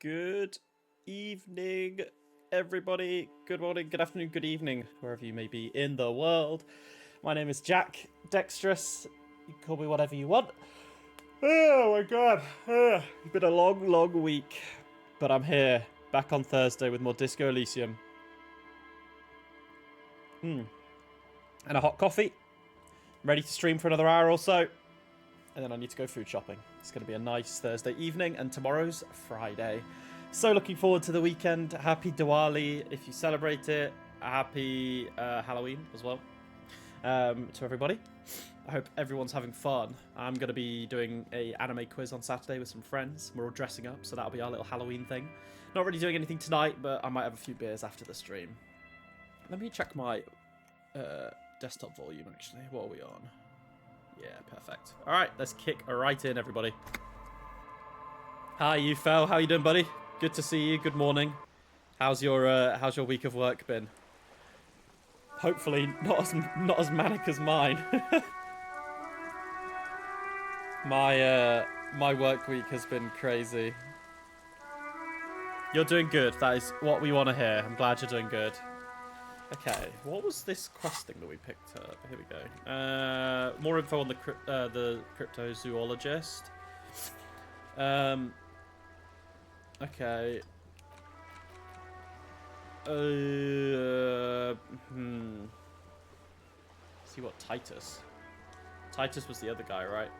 Good evening, everybody. Good morning, good afternoon, good evening, wherever you may be in the world. My name is Jack Dexterous. You can call me whatever you want. Oh my god. It's been a long, long week. But I'm here, back on Thursday with more Disco Elysium. And a hot coffee. Ready to stream for another hour or so. And then I need to go food shopping. It's going to be a nice Thursday evening, and tomorrow's Friday. So looking forward to the weekend. Happy Diwali if you celebrate it. Happy Halloween as well to everybody. I hope everyone's having fun. I'm going to be doing a anime quiz on Saturday with some friends. We're all dressing up, so that'll be our little Halloween thing. Not really doing anything tonight, but I might have a few beers after the stream. Let me check my desktop volume, actually. What are we on? Yeah, perfect. All right, let's kick right in, everybody. Hi, you Fel. How you doing, buddy? Good to see you. Good morning. How's your week of work been? Hopefully not as manic as mine. My work week has been crazy. You're doing good. That is what we want to hear. I'm glad you're doing good. Okay, what was this quest thing that we picked up? Here we go. More info on the cryptozoologist. Okay. See what Titus. Titus was the other guy, right?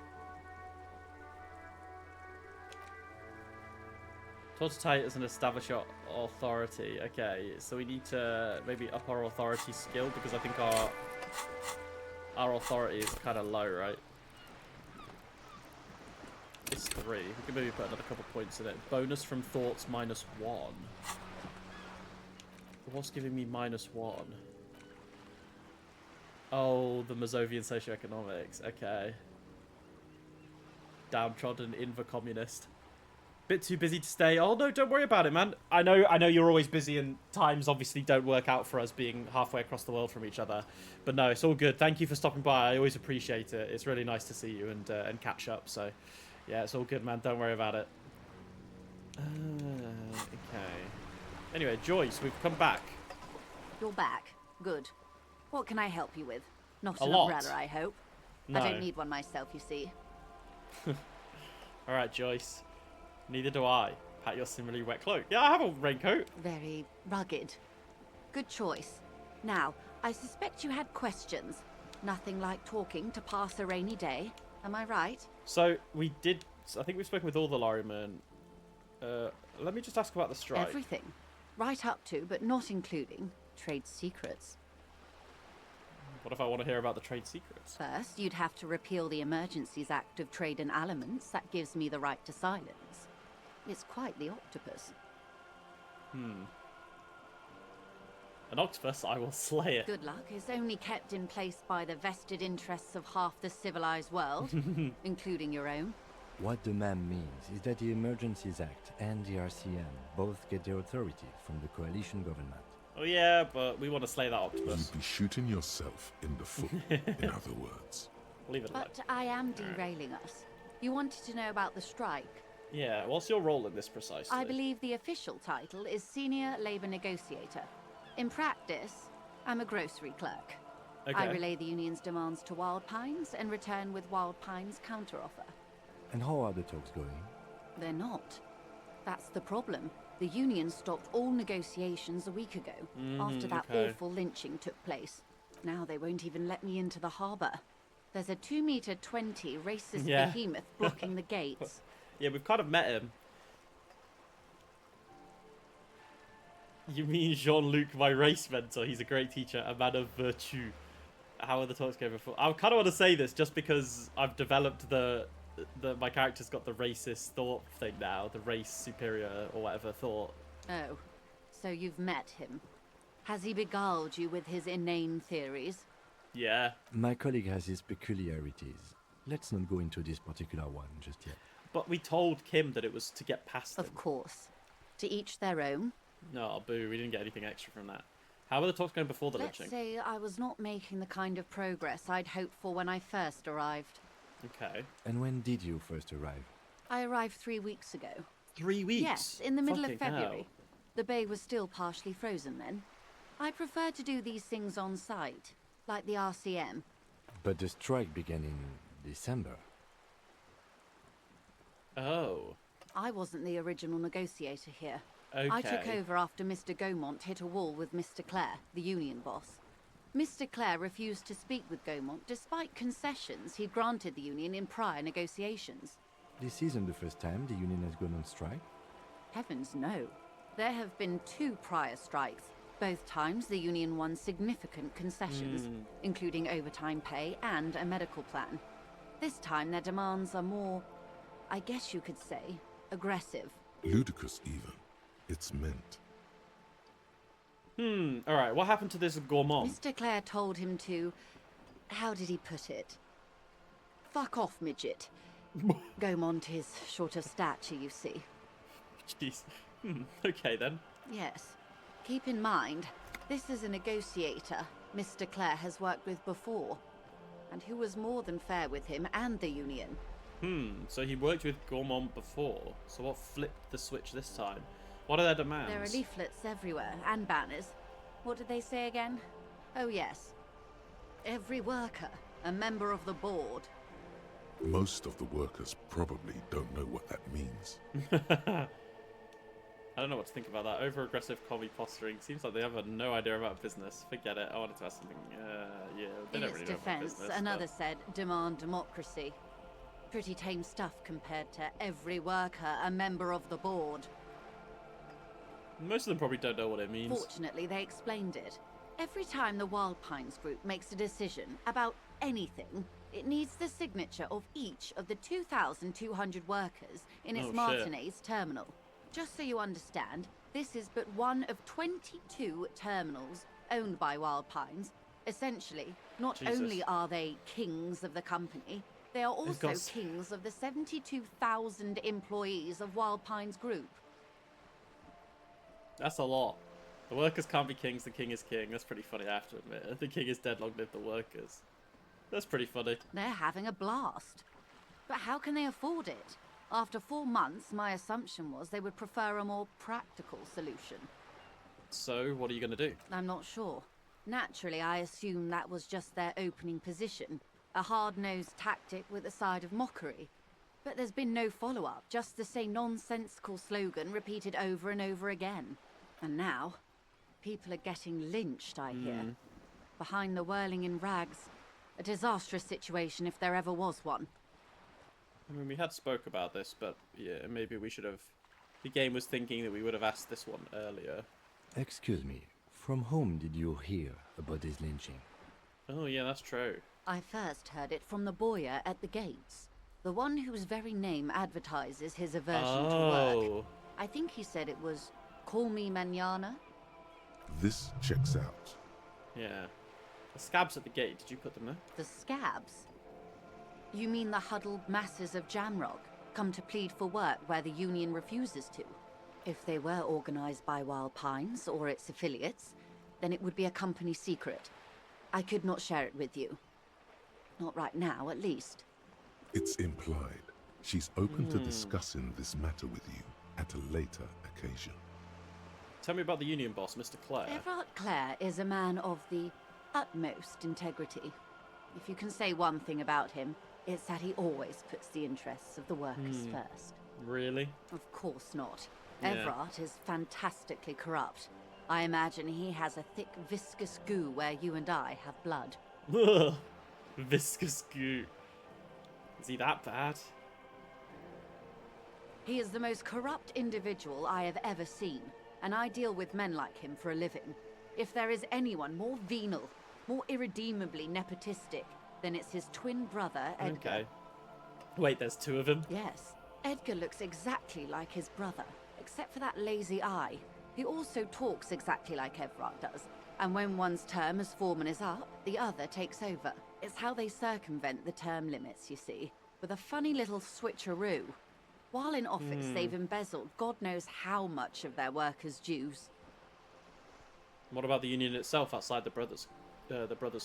Talk to Titus and establish your authority. Okay, so we need to maybe up our authority skill because I think our authority is kind of low, right? It's 3. We can maybe put another couple points in it. Bonus from thoughts -1. What's giving me -1? Oh, the Mazovian socioeconomics. Okay. Downtrodden inver communist. Bit too busy to stay. Oh no, don't worry about it, man. I know you're always busy and times obviously don't work out for us being halfway across the world from each other. But no, it's all good. Thank you for stopping by. I always appreciate it. It's really nice to see you and catch up. So, yeah, it's all good, man. Don't worry about it. Okay. Anyway, Joyce, we've come back. You're back. Good. What can I help you with? Not A an lot. umbrella, I hope. No. I don't need one myself, you see. All right, Joyce. Neither do I. Pat your similarly wet cloak. Yeah, I have a raincoat. Very rugged. Good choice. Now, I suspect you had questions. Nothing like talking to pass a rainy day. Am I right? So we did. I think we've spoken with all the lorrymen. Let me just ask about the strike. Everything. Right up to, but not including, trade secrets. What if I want to hear about the trade secrets? First, you'd have to repeal the Emergencies Act of Trade in Aliments. That gives me the right to silence. It's quite the octopus. An octopus, I will slay it. Good luck. It's only kept in place by the vested interests of half the civilized world, including your own. What the ma'am means is that the Emergencies Act and the RCM both get their authority from the coalition government. Oh yeah, but we want to slay that octopus. You'd be shooting yourself in the foot, in other words. Leave it alone. But I am derailing us. You wanted to know about the strike. Yeah, what's your role in this precisely? I believe the official title is Senior Labor Negotiator. In practice, I'm a grocery clerk. Okay. I relay the union's demands to Wild Pines and return with Wild Pines' counteroffer. And how are the talks going? They're not. That's the problem. The union stopped all negotiations a week ago, after that okay. awful lynching took place. Now they won't even let me into the harbour. There's a 2-meter-20 racist Yeah. behemoth blocking the gates. Yeah, we've kind of met him. You mean Jean-Luc, my race mentor? He's a great teacher, a man of virtue. How are the talks going before? I kind of want to say this just because I've developed my character's got the racist thought thing now, the race superior or whatever thought. Oh, so you've met him. Has he beguiled you with his inane theories? Yeah. My colleague has his peculiarities. Let's not go into this particular one just yet. But we told Kim that it was to get past him. Of course. To each their own. No, boo, we didn't get anything extra from that. How were the talks going before the Let's lynching? say I was not making the kind of progress I'd hoped for when I first arrived. Okay. And when did you first arrive? I arrived 3 weeks ago. 3 weeks? Yes, in the middle of Fucking February. hell. The bay was still partially frozen then. I prefer to do these things on site, like the RCM. But the strike began in December. Oh. I wasn't the original negotiator here. Okay. I took over after Mr. Gaumont hit a wall with Mr. Clare, the union boss. Mr. Clare refused to speak with Gaumont despite concessions he'd granted the union in prior negotiations. This isn't the first time the union has gone on strike. Heavens no. There have been 2 prior strikes. Both times the union won significant concessions, including overtime pay and a medical plan. This time their demands are more, I guess you could say, aggressive. Ludicrous, even. It's meant. Alright, what happened to this gourmand? Mr. Clare told him to... how did he put it? Fuck off, midget. Gaumont is short of stature, you see. Jeez. Okay then. Yes. Keep in mind, this is a negotiator Mr. Clare has worked with before, and who was more than fair with him and the union. So he worked with Gourmand before. So what flipped the switch this time? What are their demands? There are leaflets everywhere, and banners. What did they say again? Oh yes. Every worker, a member of the board. Most of the workers probably don't know what that means. I don't know what to think about that. Over-aggressive commie posturing. Seems like they have no idea about business. Forget it. I wanted to ask something. Yeah, they In don't its really know about defense, business. another said, demand democracy. Pretty tame stuff compared to every worker, a member of the board. Most of them probably don't know what it means. Fortunately, they explained it. Every time the Wild Pines group makes a decision about anything, it needs the signature of each of the 2,200 workers in its Oh, shit. Martinez terminal. Just so you understand, this is but one of 22 terminals owned by Wild Pines. Essentially, not Jesus. only are they kings of the company, they are also got kings of the 72,000 employees of Wild Pines Group. That's a lot. The workers can't be kings, the king is king. That's pretty funny, I have to admit. The king is dead, long live the workers. That's pretty funny. They're having a blast. But how can they afford it? After 4 months, my assumption was they would prefer a more practical solution. So, what are you going to do? I'm not sure. Naturally, I assume that was just their opening position. A hard-nosed tactic with a side of mockery. But there's been no follow-up, just the same nonsensical slogan repeated over and over again. And now, people are getting lynched, I hear. Behind the whirling in rags. A disastrous situation if there ever was one. I mean, we had spoke about this, but yeah, maybe we should have... The game was thinking that we would have asked this one earlier. Excuse me, from whom did you hear about this lynching? Oh yeah, that's true. I first heard it from the boyer at the gates. The one whose very name advertises his aversion to work. I think he said it was, "Call me manana." This checks out. Yeah. The scabs at the gate, did you put them there? The scabs? You mean the huddled masses of Jamrock, come to plead for work where the union refuses to? If they were organized by Wild Pines or its affiliates, then it would be a company secret. I could not share it with you. Not right now, at least. It's implied. She's open to discussing this matter with you at a later occasion. Tell me about the union boss, Mr. Clare. Everard Clare is a man of the utmost integrity. If you can say one thing about him, it's that he always puts the interests of the workers first. Really? Of course not. Yeah. Everard is fantastically corrupt. I imagine he has a thick, viscous goo where you and I have blood. Ugh. Viscous goo. Is he that bad? He is the most corrupt individual I have ever seen, and I deal with men like him for a living. If there is anyone more venal, more irredeemably nepotistic, then it's his twin brother, Edgar. Okay. Wait, there's 2 of him? Yes, Edgar looks exactly like his brother, except for that lazy eye. He also talks exactly like Everard does, and when one's term as foreman is up, the other takes over. It's how they circumvent the term limits, you see, with a funny little switcheroo. While in office, they've embezzled God knows how much of their workers' dues. What about the union itself outside the brothers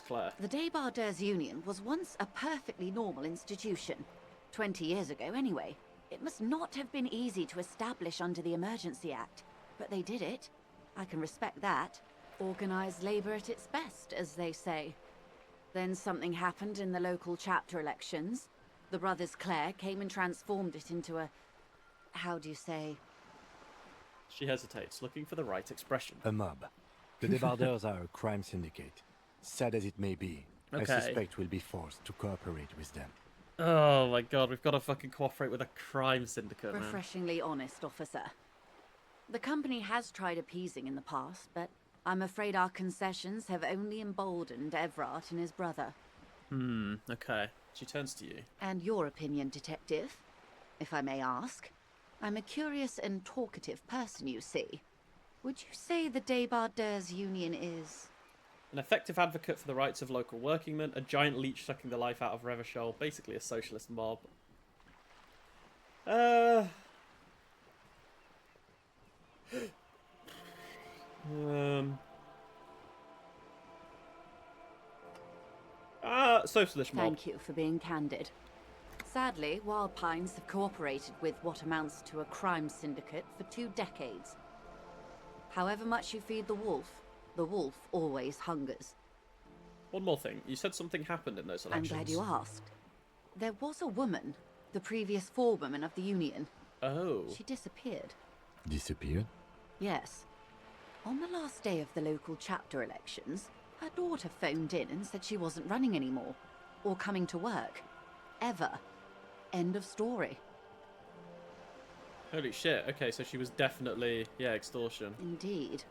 Clare? The Débardeurs Union was once a perfectly normal institution. 20 years ago, anyway. It must not have been easy to establish under the Emergency Act, but they did it. I can respect that. Organized labor at its best, as they say. Then something happened in the local chapter elections. The brothers Clare came and transformed it into a... how do you say? She hesitates, looking for the right expression. A mob. The debarders are a crime syndicate. Sad as it may be, I Okay. suspect we'll be forced to cooperate with them. Oh my god, we've got to fucking cooperate with a crime syndicate, man. Refreshingly honest, officer. The company has tried appeasing in the past, but I'm afraid our concessions have only emboldened Everard and his brother. Okay. She turns to you. And your opinion, detective? If I may ask. I'm a curious and talkative person, you see. Would you say the Debardeurs Union is... An effective advocate for the rights of local workingmen, a giant leech sucking the life out of Revachol, basically a socialist mob. Socialist mob. Thank you for being candid. Sadly, Wild Pines have cooperated with what amounts to a crime syndicate for 2 decades. However much you feed the wolf always hungers. One more thing. You said something happened in those I'm elections. glad you asked. There was a woman, the previous forewoman of the Union. Oh. She disappeared. Disappeared? Yes. On the last day of the local chapter elections, her daughter phoned in and said she wasn't running anymore, or coming to work. Ever. End of story. Holy shit. Okay, so she was definitely, yeah, extortion. Indeed.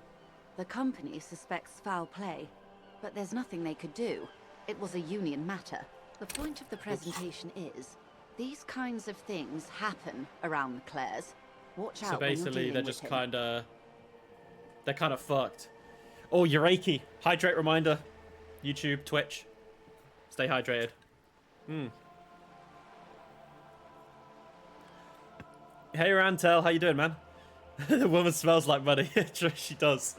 The company suspects foul play, but there's nothing they could do. It was a union matter. The point of the presentation is, these kinds of things happen around the Clares. Watch out. So when you're basically, dealing they're with just him. they're kind of fucked. Oh, Uraki. Hydrate reminder. YouTube, Twitch. Stay hydrated. Hey, Rantel. How you doing, man? The woman smells like money. She does.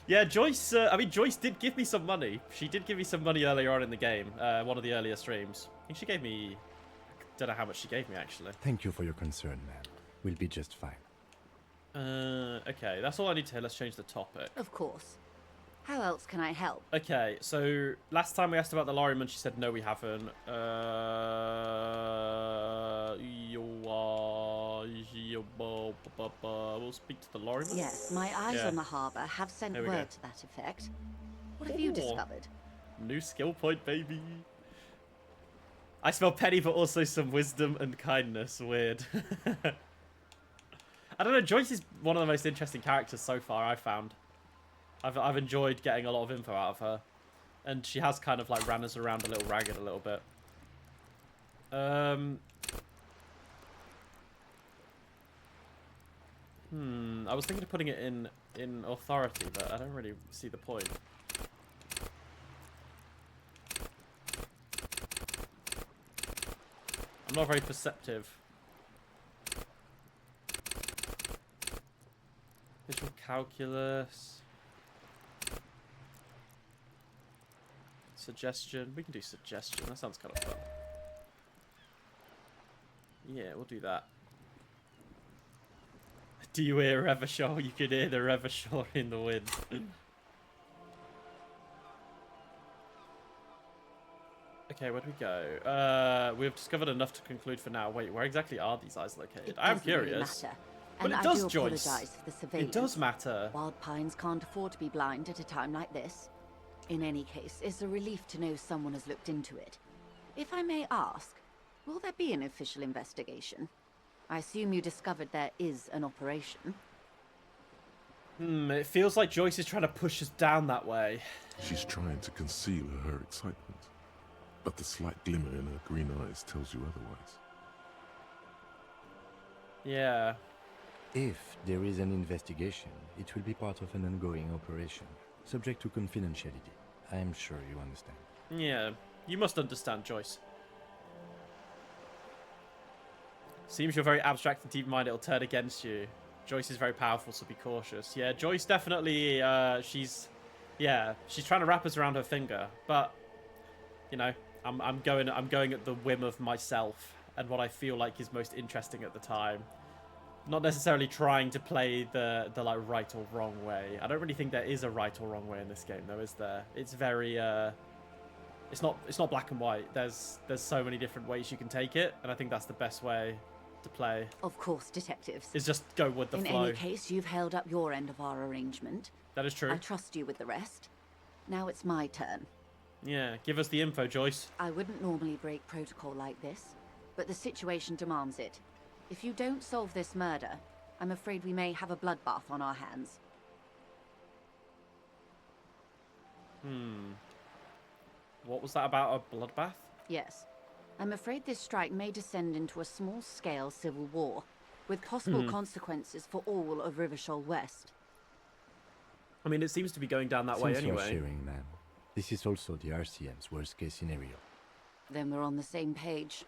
Yeah, Joyce. I mean, Joyce did give me some money. She did give me some money earlier on in the game. One of the earlier streams. I think she gave me... I don't know how much she gave me, actually. Thank you for your concern, man. We'll be just fine. Okay. That's all I need to hear. Let's change the topic. Of course. How else can I help? Okay, so last time we asked about the lorryman, she said no, we haven't. We'll speak to the lorryman. Yes, my eyes Yeah. on the harbour have sent There we go. word to that effect. What have you Ooh. discovered? New skill point, baby. I smell petty, but also some wisdom and kindness. Weird. I don't know. Joyce is one of the most interesting characters so far. I found. I've enjoyed getting a lot of info out of her, and she has kind of like ran us around a little ragged a little bit. I was thinking of putting it in authority, but I don't really see the point. I'm not very perceptive. Visual calculus. Suggestion. We can do suggestion. That sounds kind of fun. Yeah, we'll do that. Do you hear Revachol? You can hear the Revachol in the wind. Okay, where do we go? We've discovered enough to conclude for now. Wait, where exactly are these eyes located? It I am doesn't really curious. matter. But And it I does, do Joyce. apologise for the surveillance. It does matter. Wild Pines can't afford to be blind at a time like this. In any case, it's a relief to know someone has looked into it. If I may ask, will there be an official investigation? I assume you discovered there is an operation. It feels like Joyce is trying to push us down that way. She's trying to conceal her excitement, but the slight glimmer in her green eyes tells you otherwise. Yeah. If there is an investigation, it will be part of an ongoing operation, subject to confidentiality. I'm sure you understand. Yeah. You must understand, Joyce. Seems you're very abstract and deep-minded. It'll turn against you. Joyce is very powerful, so be cautious. Yeah, Joyce definitely, she's trying to wrap us around her finger. But, you know, I'm going at the whim of myself. and what I feel like is most interesting at the time. Not necessarily trying to play the like right or wrong way. I don't really think there is a right or wrong way in this game, though, is there? It's very it's not black and white. There's so many different ways you can take it, and I think that's the best way to play. Of course, detectives. Is just go with the flow. In any case, you've held up your end of our arrangement. That is true. I trust you with the rest. Now it's my turn. Yeah, give us the info, Joyce. I wouldn't normally break protocol like this, but the situation demands it. If you don't solve this murder, I'm afraid we may have a bloodbath on our hands. What was that about, a bloodbath? Yes. I'm afraid this strike may descend into a small-scale civil war, with possible consequences for all of Rivershoal West. I mean, it seems to be going down that way Thanks anyway. for sharing, ma'am. This is also the RCM's worst-case scenario. Then we're on the same page,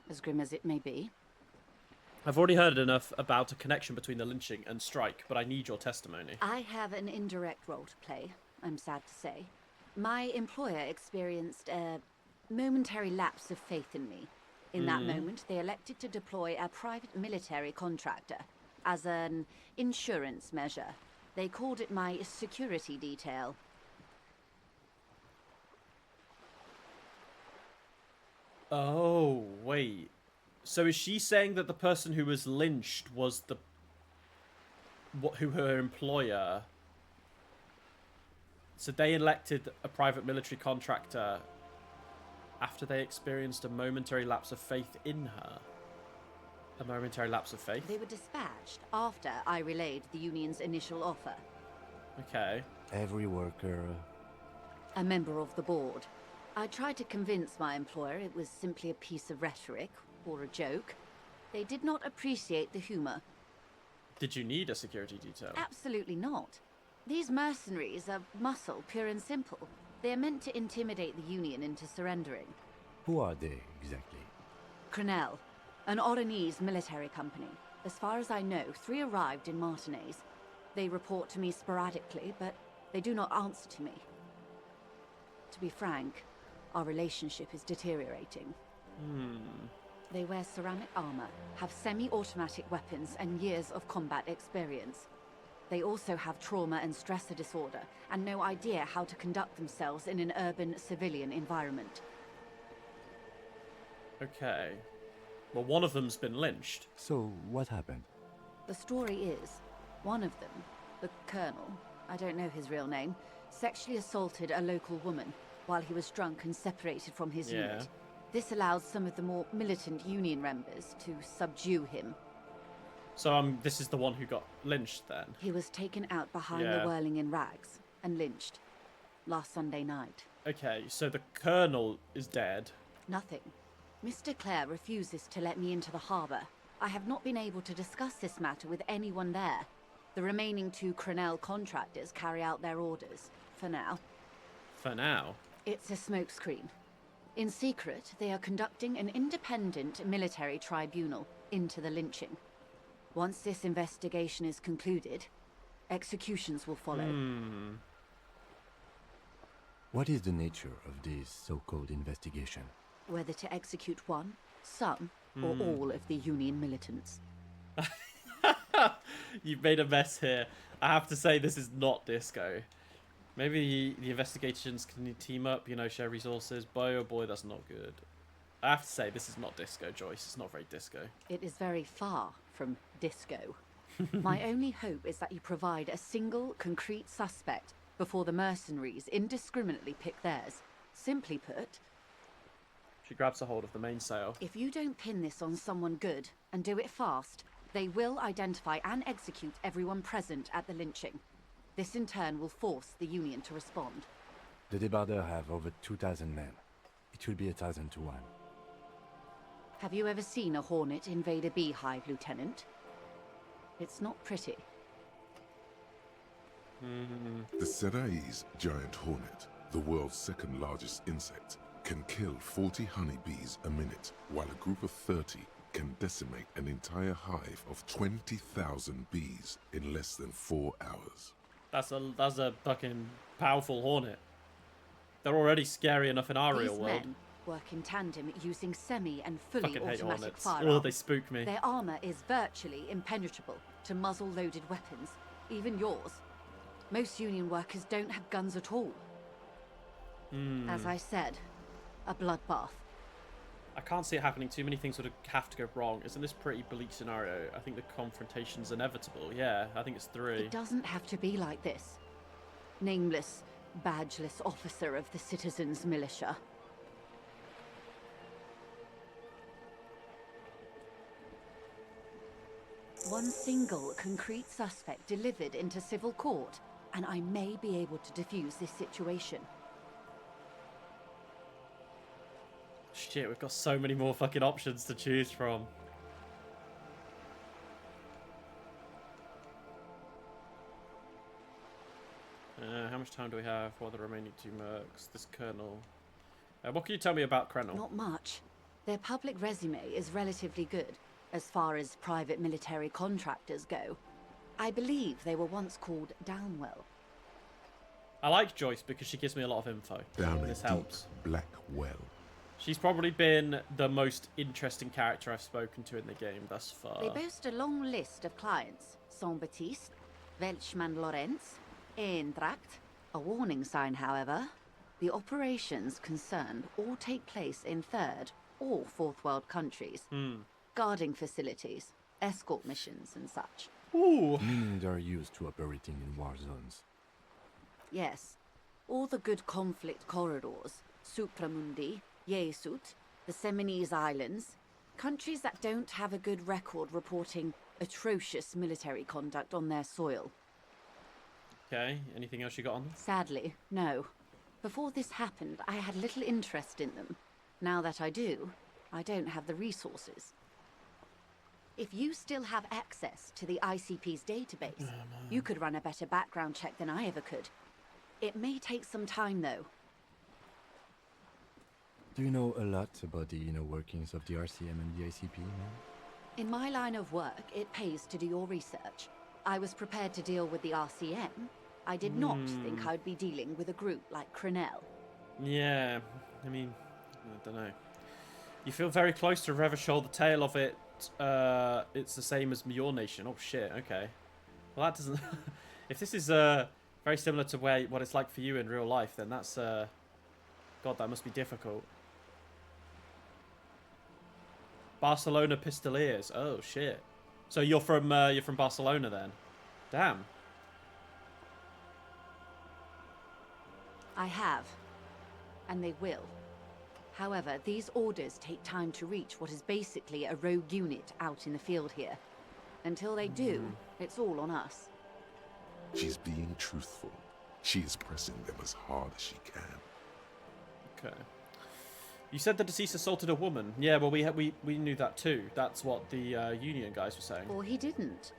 as grim as it may be. I've already heard enough about a connection between the lynching and strike, but I need your testimony. I have an indirect role to play, I'm sad to say. My employer experienced a momentary lapse of faith in me. In that moment, they elected to deploy a private military contractor as an insurance measure. They called it my security detail. Oh, wait. So is she saying that the person who was lynched was who her employer? So they elected a private military contractor after they experienced a momentary lapse of faith in her. A momentary lapse of faith? They were dispatched after I relayed the union's initial offer. Okay. Every worker... A member of the board. I tried to convince my employer it was simply a piece of rhetoric, or a joke. They did not appreciate the humor. Did you need a security detail? Absolutely not. These mercenaries are muscle, pure and simple. They are meant to intimidate the Union into surrendering. Who are they, exactly? Crenell, an Oranese military company. As far as I know, 3 arrived in Martinez. They report to me sporadically, but they do not answer to me. To be frank, our relationship is deteriorating. They wear ceramic armor, have semi-automatic weapons, and years of combat experience. They also have trauma and stressor disorder, and no idea how to conduct themselves in an urban civilian environment. Okay. Well, one of them's been lynched. So, what happened? The story is, one of them, the Colonel, I don't know his real name, sexually assaulted a local woman while he was drunk and separated from his unit. This allows some of the more militant Union members to subdue him. So this is the one who got lynched then? He was taken out behind the whirling in rags and lynched last Sunday night. Okay, so the Colonel is dead. Nothing. Mr. Clare refuses to let me into the harbour. I have not been able to discuss this matter with anyone there. The remaining 2 Crenell contractors carry out their orders, for now. For now? It's a smokescreen. In secret, they are conducting an independent military tribunal into the lynching. Once this investigation is concluded, executions will follow. What is the nature of this so-called investigation? Whether to execute one, some, or all of the Union militants. You've made a mess here. I have to say this is not Disco. Maybe the investigations can team up, you know, share resources. Boy, oh boy, that's not good. I have to say, this is not Disco, Joyce. It's not very Disco. It is very far from Disco. My only hope is that you provide a single, concrete suspect before the mercenaries indiscriminately pick theirs. Simply put, She grabs a hold of the mainsail. if you don't pin this on someone good, and do it fast, they will identify and execute everyone present at the lynching. This in turn will force the Union to respond. The Debarders have over 2,000 men. It will be 1,000 to 1. Have you ever seen a Hornet invade a beehive, Lieutenant? It's not pretty. The Serai's giant hornet, the world's 2nd largest insect, can kill 40 honeybees a minute, while a group of 30 can decimate an entire hive of 20,000 bees in less than 4 hours. That's a fucking powerful hornet. They're already scary enough in our real These world. men, work in tandem using semi and fully Fucking hate automatic Hornets. firearms. Oh, they spook me. Their armor is virtually impenetrable to muzzle-loaded weapons, even yours. Most Union workers don't have guns at all. As I said, a bloodbath. I can't see it happening. Too many things would have to go wrong. Isn't this pretty bleak scenario? I think the confrontation's inevitable. Yeah, I think it's 3. It doesn't have to be like this. Nameless, badgeless officer of the citizens' militia. One single concrete suspect delivered into civil court, and I may be able to defuse this situation. Shit, we've got so many more fucking options to choose from. How much time do we have? What are the remaining 2 mercs? This colonel. What can you tell me about Colonel? Not much. Their public resume is relatively good, as far as private military contractors go. I believe they were once called Downwell. I like Joyce because she gives me a lot of info. Down a This deep helps. black well. She's probably been the most interesting character I've spoken to in the game thus far. They boast a long list of clients. Saint-Baptiste, Welchman Lorenz, Eintracht. A warning sign, however. The operations concerned all take place in third or fourth world countries. Guarding facilities, escort missions and such. Ooh. Meaning they're used to operating in war zones. Yes. All the good conflict corridors, Supramundi, Yesut, the Seminese Islands, countries that don't have a good record reporting atrocious military conduct on their soil. Okay, anything else you got on them? Sadly, no. Before this happened, I had little interest in them. Now that I do, I don't have the resources. If you still have access to the ICP's database, you could run a better background check than I ever could. It may take some time, though. Do you know a lot about the inner workings of the RCM and the ICP, man? In my line of work, it pays to do your research. I was prepared to deal with the RCM. I did not think I'd be dealing with a group like Crenell. Yeah, I mean, I don't know. You feel very close to Revachol. The tale of it, it's the same as your nation. Oh shit, okay. Well, that doesn't... if this is very similar to what it's like for you in real life, then that's... God, that must be difficult. Barcelona Pistoliers. Oh shit. So you're from Barcelona then? Damn. I have. And they will. However, these orders take time to reach what is basically a rogue unit out in the field here. Until they do, it's all on us. She's being truthful. She is pressing them as hard as she can. Okay. You said the deceased assaulted a woman. Yeah, well, we knew that too. That's what the Union guys were saying. Or he didn't.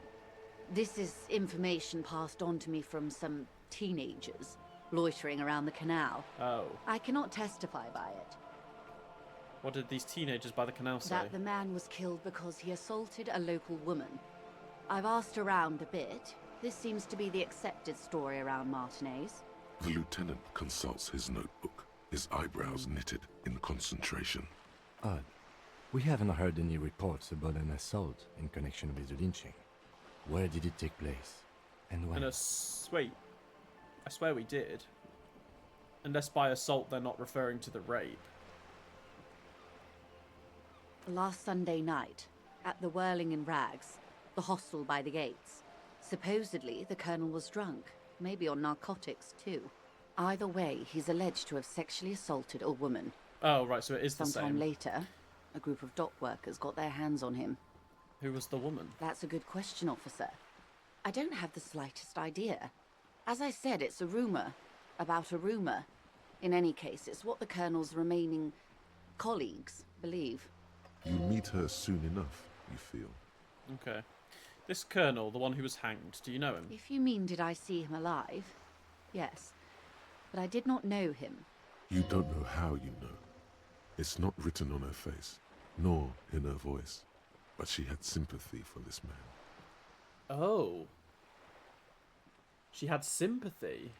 This is information passed on to me from some teenagers loitering around the canal. Oh. I cannot testify by it. What did these teenagers by the canal say? That the man was killed because he assaulted a local woman. I've asked around a bit. This seems to be the accepted story around Martinez. The lieutenant consults his notebook, his eyebrows knitted in concentration. Odd. We haven't heard any reports about an assault in connection with the lynching. Where did it take place? And when? Wait. I swear we did. Unless by assault they're not referring to the rape. Last Sunday night, at the Whirling in Rags, the hostel by the gates. Supposedly, the colonel was drunk, maybe on narcotics too. Either way, he's alleged to have sexually assaulted a woman. Oh, right, so it is the same. Sometime later, a group of dock workers got their hands on him. Who was the woman? That's a good question, officer. I don't have the slightest idea. As I said, it's a rumor. About a rumor. In any case, it's what the colonel's remaining colleagues believe. You meet her soon enough, you feel. Okay. This colonel, the one who was hanged, do you know him? If you mean did I see him alive? Yes. But I did not know him. You don't know how you know. It's not written on her face, nor in her voice. But she had sympathy for this man. Oh. She had sympathy.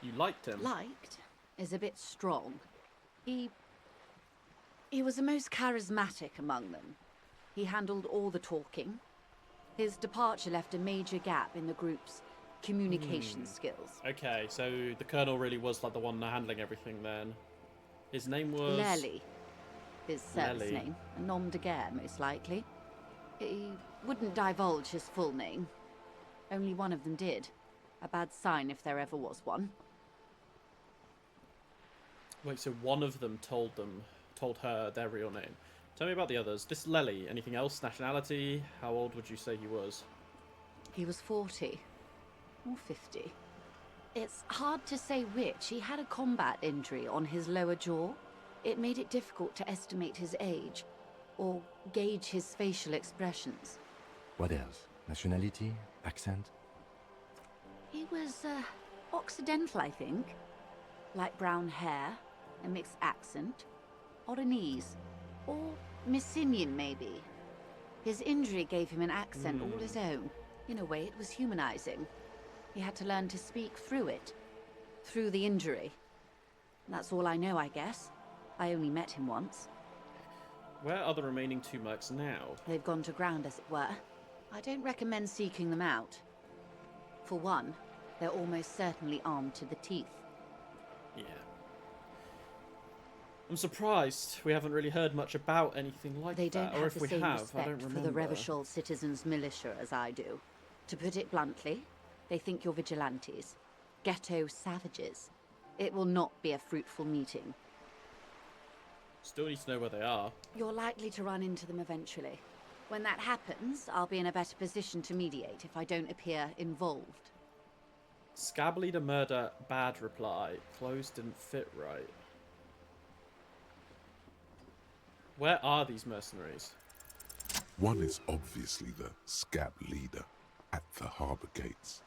You liked him. Liked is a bit strong. He He was the most charismatic among them. He handled all the talking. His departure left a major gap in the group's communication skills. Okay, so the Colonel really was like the one handling everything then. His name was... Lely. His service Lely. name. A nom de guerre, most likely. He wouldn't divulge his full name. Only one of them did. A bad sign if there ever was one. Wait, so one of them told her their real name. Tell me about the others. This Lely, anything else? Nationality? How old would you say he was? He was 40. Or 50. It's hard to say which. He had a combat injury on his lower jaw. It made it difficult to estimate his age, or gauge his facial expressions. What else? Nationality? Accent? He was, Occidental, I think. Light brown hair, a mixed accent, Oranese, or Messinian, maybe. His injury gave him an accent all his own. In a way, it was humanizing. He had to learn to speak through it. Through the injury. That's all I know, I guess. I only met him once. Where are the remaining 2 mercs now? They've gone to ground, as it were. I don't recommend seeking them out. For one, they're almost certainly armed to the teeth. Yeah. I'm surprised we haven't really heard much about anything like They that. don't Or have if the we same have, I respect don't for remember. the Revachol citizens' militia as I do. To put it bluntly, they think you're vigilantes. Ghetto savages. It will not be a fruitful meeting. Still need to know where they are. You're likely to run into them eventually. When that happens, I'll be in a better position to mediate if I don't appear involved. Scab leader murder, bad reply. Clothes didn't fit right. Where are these mercenaries? One is obviously the scab leader at the harbour gates.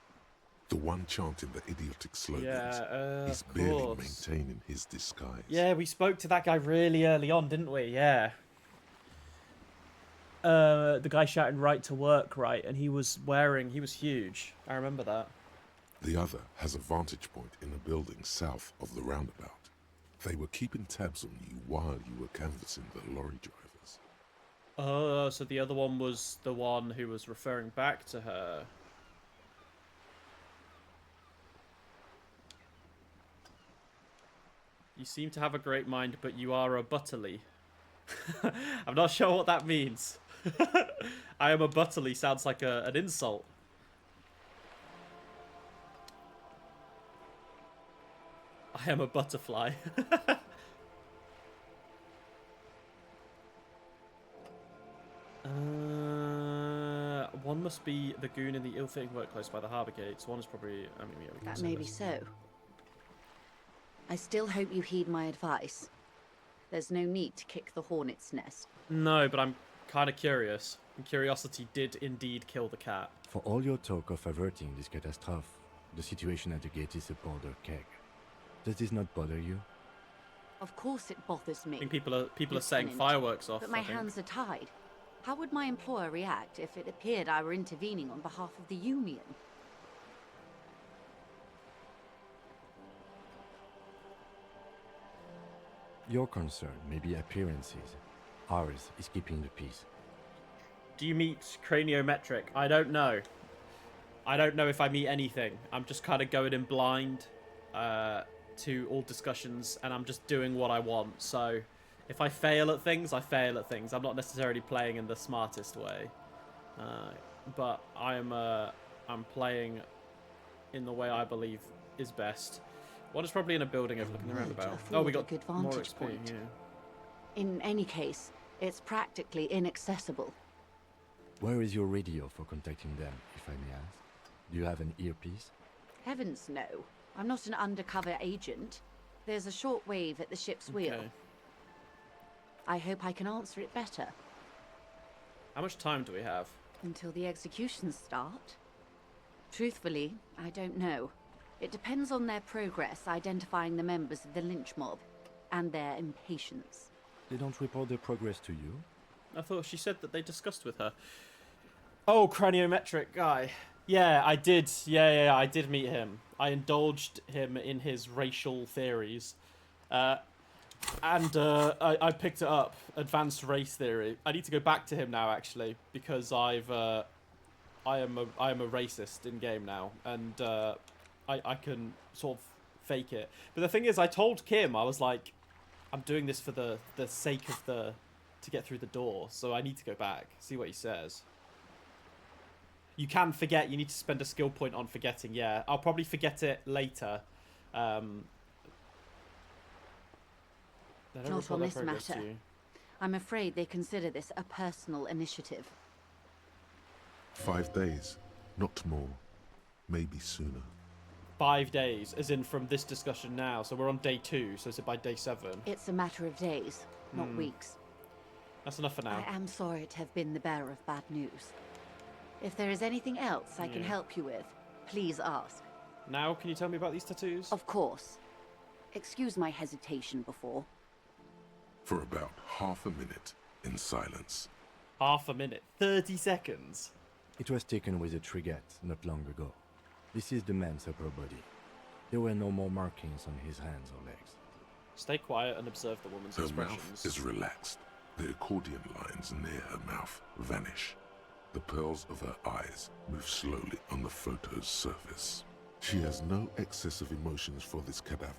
The one chanting the idiotic slogans Yeah, is of barely course. maintaining his disguise. Yeah, we spoke to that guy really early on, didn't we? Yeah. The guy shouting right to work, right? And he was huge. I remember that. The other has a vantage point in a building south of the roundabout. They were keeping tabs on you while you were canvassing the lorry drivers. Oh, so the other one was the one who was referring back to her. You seem to have a great mind, but you are a butterly. I'm not sure what that means. I am a butterly sounds like an insult. I am a butterfly. One must be the goon in the ill-fitting work close by the harbour gates. One is probably... I mean, yeah, we can That say may be this. so. I still hope you heed my advice. There's no need to kick the hornet's nest. No, but I'm kind of curious. And curiosity did indeed kill the cat. For all your talk of averting this catastrophe, the situation at the gate is a powder keg. Does this not bother you? Of course it bothers me. I think people are setting Lieutenant, fireworks off. But my I think. hands are tied. How would my employer react if it appeared I were intervening on behalf of the Union? Your concern may be appearances. Ours is keeping the peace. Do you meet craniometric? I don't know. I don't know if I meet anything. I'm just kind of going in blind to all discussions, and I'm just doing what I want. So if I fail at things, I fail at things. I'm not necessarily playing in the smartest way, but I'm playing in the way I believe is best. One is probably in a building overlooking the Would roundabout. afford Oh, we a got good more vantage XP. point. Yeah. In any case, it's practically inaccessible. Where is your radio for contacting them, if I may ask? Do you have an earpiece? Heavens no. I'm not an undercover agent. There's a shortwave at the ship's wheel. Okay. I hope I can answer it better. How much time do we have? Until the executions start? Truthfully, I don't know. It depends on their progress identifying the members of the lynch mob, and their impatience. They don't report their progress to you? I thought she said that they discussed with her. Oh, craniometric guy. Yeah, I did. Yeah, I did meet him. I indulged him in his racial theories. And I picked it up, Advanced Race Theory. I need to go back to him now, actually, because I am a racist in game now, and I can sort of fake it. But the thing is, I told Kim, I was like, I'm doing this for the sake of to get through the door, so I need to go back, see what he says. You can forget. You need to spend a skill point on forgetting. Yeah, I'll probably forget it later. Not on this matter. I'm afraid they consider this a personal initiative. 5 days, not more. Maybe sooner. 5 days, as in from this discussion now. So we're on day 2, so is it by day 7? It's a matter of days, not weeks. That's enough for now. I am sorry to have been the bearer of bad news. If there is anything else I can help you with, please ask. Now, can you tell me about these tattoos? Of course. Excuse my hesitation before. For about half a minute, in silence. Half a minute. 30 seconds. It was taken with a trigette not long ago. This is the man's upper body. There were no more markings on his hands or legs. Stay quiet and observe the woman's Her expressions. mouth is relaxed. The accordion lines near her mouth vanish. The pearls of her eyes move slowly on the photo's surface. She has no excess of emotions for this cadaver.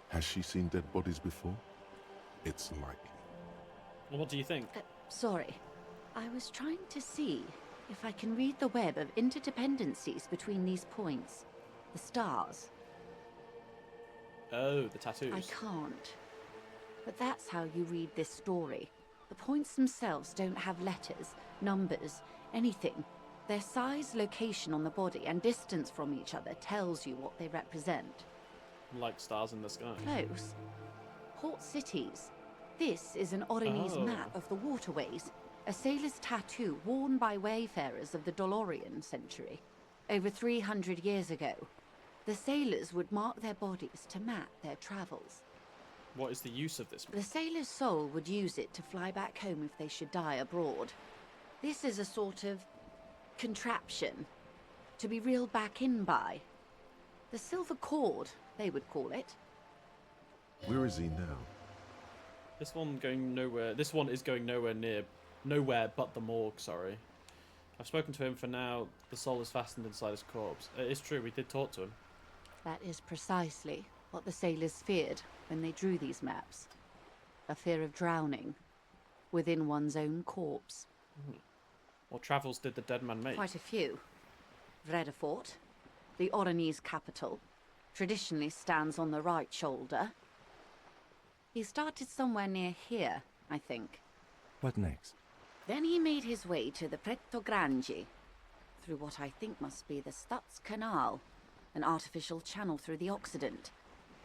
Has she seen dead bodies before? It's likely. Well, what do you think? Sorry. I was trying to see if I can read the web of interdependencies between these points. The stars. Oh, the tattoos. I can't. But that's how you read this story. The points themselves don't have letters, numbers, anything. Their size, location on the body, and distance from each other tells you what they represent. Like stars in the sky. Close. Port cities. This is an Orinese Oh. map of the waterways, a sailor's tattoo worn by wayfarers of the Dolorian century. Over 300 years ago, the sailors would mark their bodies to map their travels. What is the use of this? The sailor's soul would use it to fly back home if they should die abroad. This is a sort of contraption to be reeled back in by. The silver cord, they would call it. Where is he now? This one going nowhere. This one is going nowhere but the morgue. Sorry, I've spoken to him. For now, the soul is fastened inside his corpse. It is true. We did talk to him. That is precisely what the sailors feared when they drew these maps. A fear of drowning within one's own corpse. What travels did the dead man make? Quite a few. Vredefort, the Orinese capital, traditionally stands on the right shoulder. He started somewhere near here, I think. What next? Then he made his way to the Pretto Grande, through what I think must be the Stutz Canal, an artificial channel through the Occident.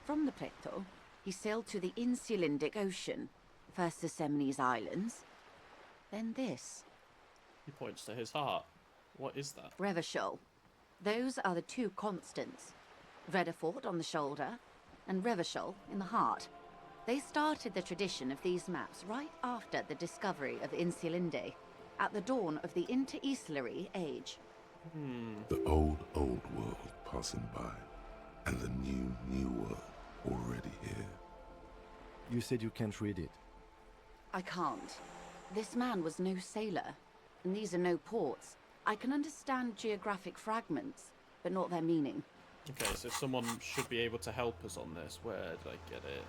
From the Pretto, he sailed to the Insulindic Ocean, first the Semines Islands, then this, He points to his heart. What is that? Revachol. Those are the two constants. Vredefort on the shoulder, and Revachol in the heart. They started the tradition of these maps right after the discovery of Insulinde, at the dawn of the Interinsulary Age. The old world passing by, and the new world already here. You said you can't read it. I can't. This man was no sailor, and these are no ports. I can understand geographic fragments, but not their meaning. Okay, so someone should be able to help us on this. Where did I get it?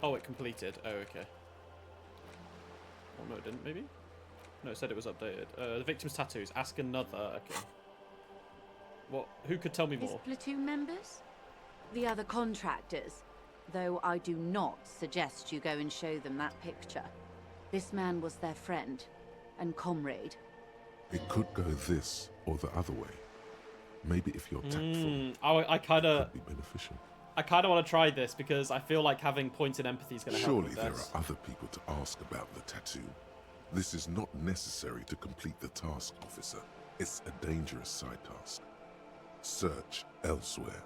Oh, it completed. Oh, okay. Oh, no, it didn't, maybe? No, it said it was updated. The victim's tattoos. Ask another. Okay. What? Who could tell me His more? platoon members? The other contractors. Though I do not suggest you go and show them that picture. This man was their friend and comrade. It could go this or the other way. Maybe if you're tactful, I kind it of could be beneficial. want to try this because I feel like having points in empathy is going to help Surely with there this. are other people to ask about the tattoo. This is not necessary to complete the task, officer. It's a dangerous side task. Search elsewhere.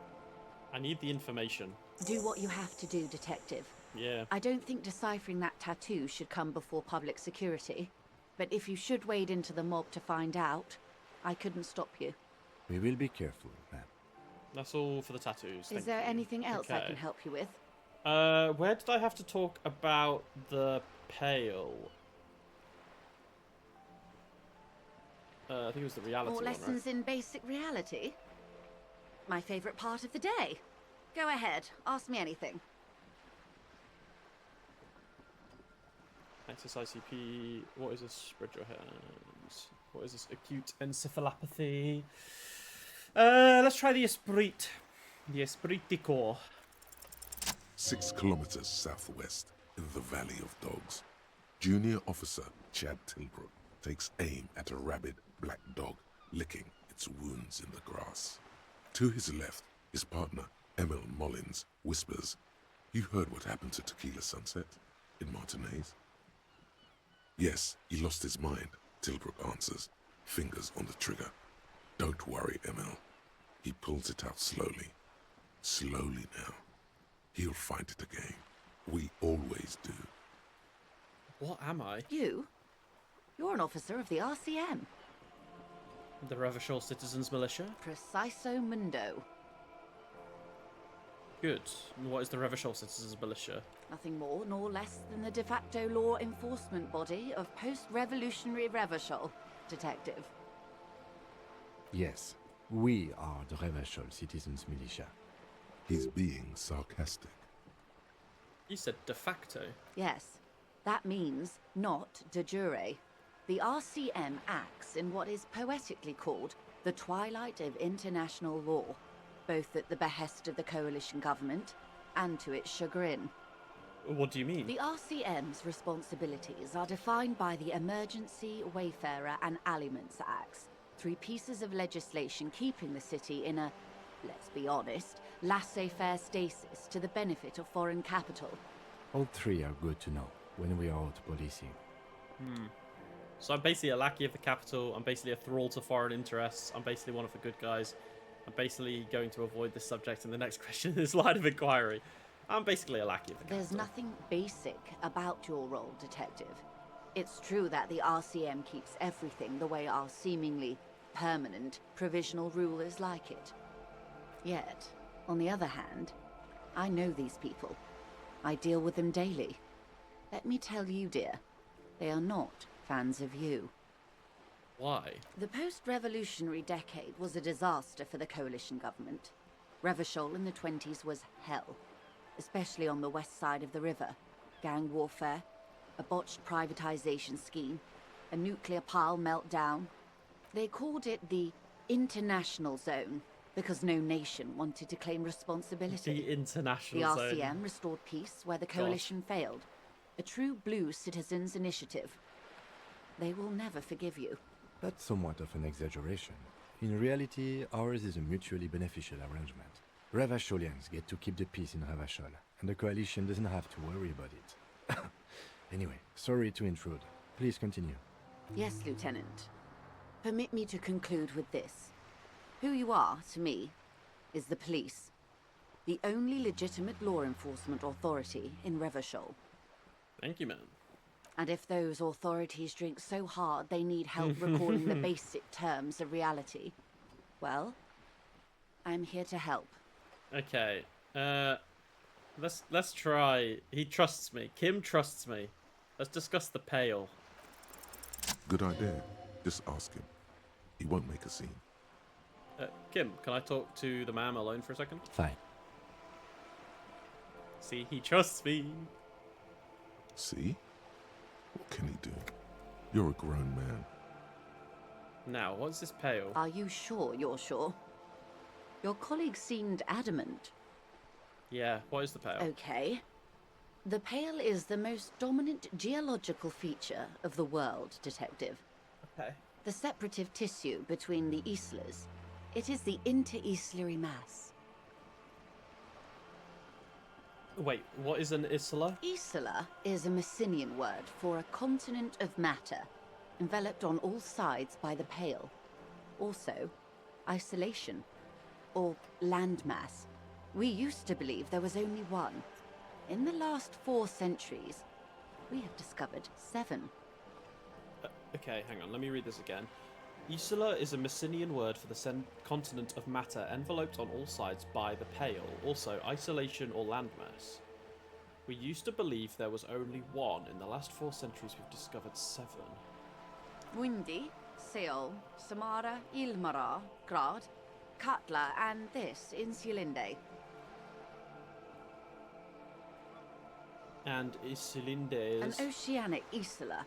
I need the information. Do what you have to do, detective. Yeah. I don't think deciphering that tattoo should come before public security. But if you should wade into the mob to find out, I couldn't stop you. We will be careful, ma'am. That's all for the tattoos. Is there anything else I Okay. can help you with? Where did I have to talk about the Pale? I think it was the reality More one, right? lessons in basic reality? My favourite part of the day. Go ahead, ask me anything. Access ICP. What is this? Spread your hands. What is this? Acute encephalopathy. Let's try the Esprit. The Esprit de Corps. 6 kilometers southwest, in the Valley of Dogs, Junior Officer Chad Tilbrook takes aim at a rabid black dog licking its wounds in the grass. To his left, his partner, Emil Mullins, whispers, "You heard what happened to Tequila Sunset in Martinez?" "Yes, he lost his mind," Tilbrook answers, fingers on the trigger. "Don't worry, Emil." He pulls it out slowly. Slowly now. He'll find it again. We always do. What am I? You? You're an officer of the RCM. The Revachol Citizens Militia? Preciso mundo. Good. And what is the Revachol Citizens Militia? Nothing more nor less than the de facto law enforcement body of post-revolutionary Revachol, Detective. Yes, we are the Revachol Citizens Militia. He's being sarcastic. You said de facto. Yes, that means not de jure. The RCM acts in what is poetically called the twilight of international law, both at the behest of the coalition government and to its chagrin. What do you mean? The RCM's responsibilities are defined by the Emergency, Wayfarer and Aliments Acts, 3 pieces of legislation keeping the city in a, let's be honest, laissez-faire stasis to the benefit of foreign capital. All 3 are good to know when we are out policing. So I'm basically a lackey of the capital. I'm basically a thrall to foreign interests. I'm basically one of the good guys. I'm basically going to avoid this subject in the next question in this line of inquiry. I'm basically a lackey of the capital. There's nothing basic about your role, Detective. It's true that the RCM keeps everything the way our seemingly permanent, provisional rulers like it. Yet, on the other hand, I know these people. I deal with them daily. Let me tell you, dear, they are not fans of you. Why? The post-revolutionary decade was a disaster for the coalition government. Revachol in the 20s was hell, especially on the west side of the river. Gang warfare, a botched privatization scheme, a nuclear pile meltdown. They called it the International Zone because no nation wanted to claim responsibility. The international The zone. RCM restored peace where the coalition failed. A true blue citizens' initiative. They will never forgive you. That's somewhat of an exaggeration. In reality, ours is a mutually beneficial arrangement. Revacholians get to keep the peace in Revachol, and the coalition doesn't have to worry about it. Anyway, sorry to intrude. Please continue. Yes, Lieutenant. Permit me to conclude with this. Who you are, to me, is the police. The only legitimate law enforcement authority in Revachol. Thank you, man. And if those authorities drink so hard they need help recalling the basic terms of reality, well, I'm here to help. Okay. Let's try. He trusts me. Kim trusts me. Let's discuss the Pale. Good idea. Just ask him. He won't make a scene. Kim, can I talk to the man alone for a second? Fine. See, he trusts me. See? What can he do? You're a grown man. Now, what's this Pale? Are you sure you're sure? Your colleague seemed adamant. Yeah, what is the Pale? Okay. The Pale is the most dominant geological feature of the world, Detective. Okay. The separative tissue between the islas. It is the inter-islary mass. Wait, what is an Isla? Isla is a Messinian word for a continent of matter, enveloped on all sides by the Pale. Also, isolation, or landmass. We used to believe there was only one. In the last 4 centuries, we have discovered 7. Okay, hang on, let me read this again. Isla is a Messinian word for the continent of matter enveloped on all sides by the Pale, also isolation or landmass. We used to believe there was only one. In the last 4 centuries, we've discovered 7. Mundi, Seol, Samara, Ilmara, Grad, Katla, and this, Insulinde. And Isilinde An is... oceanic isla.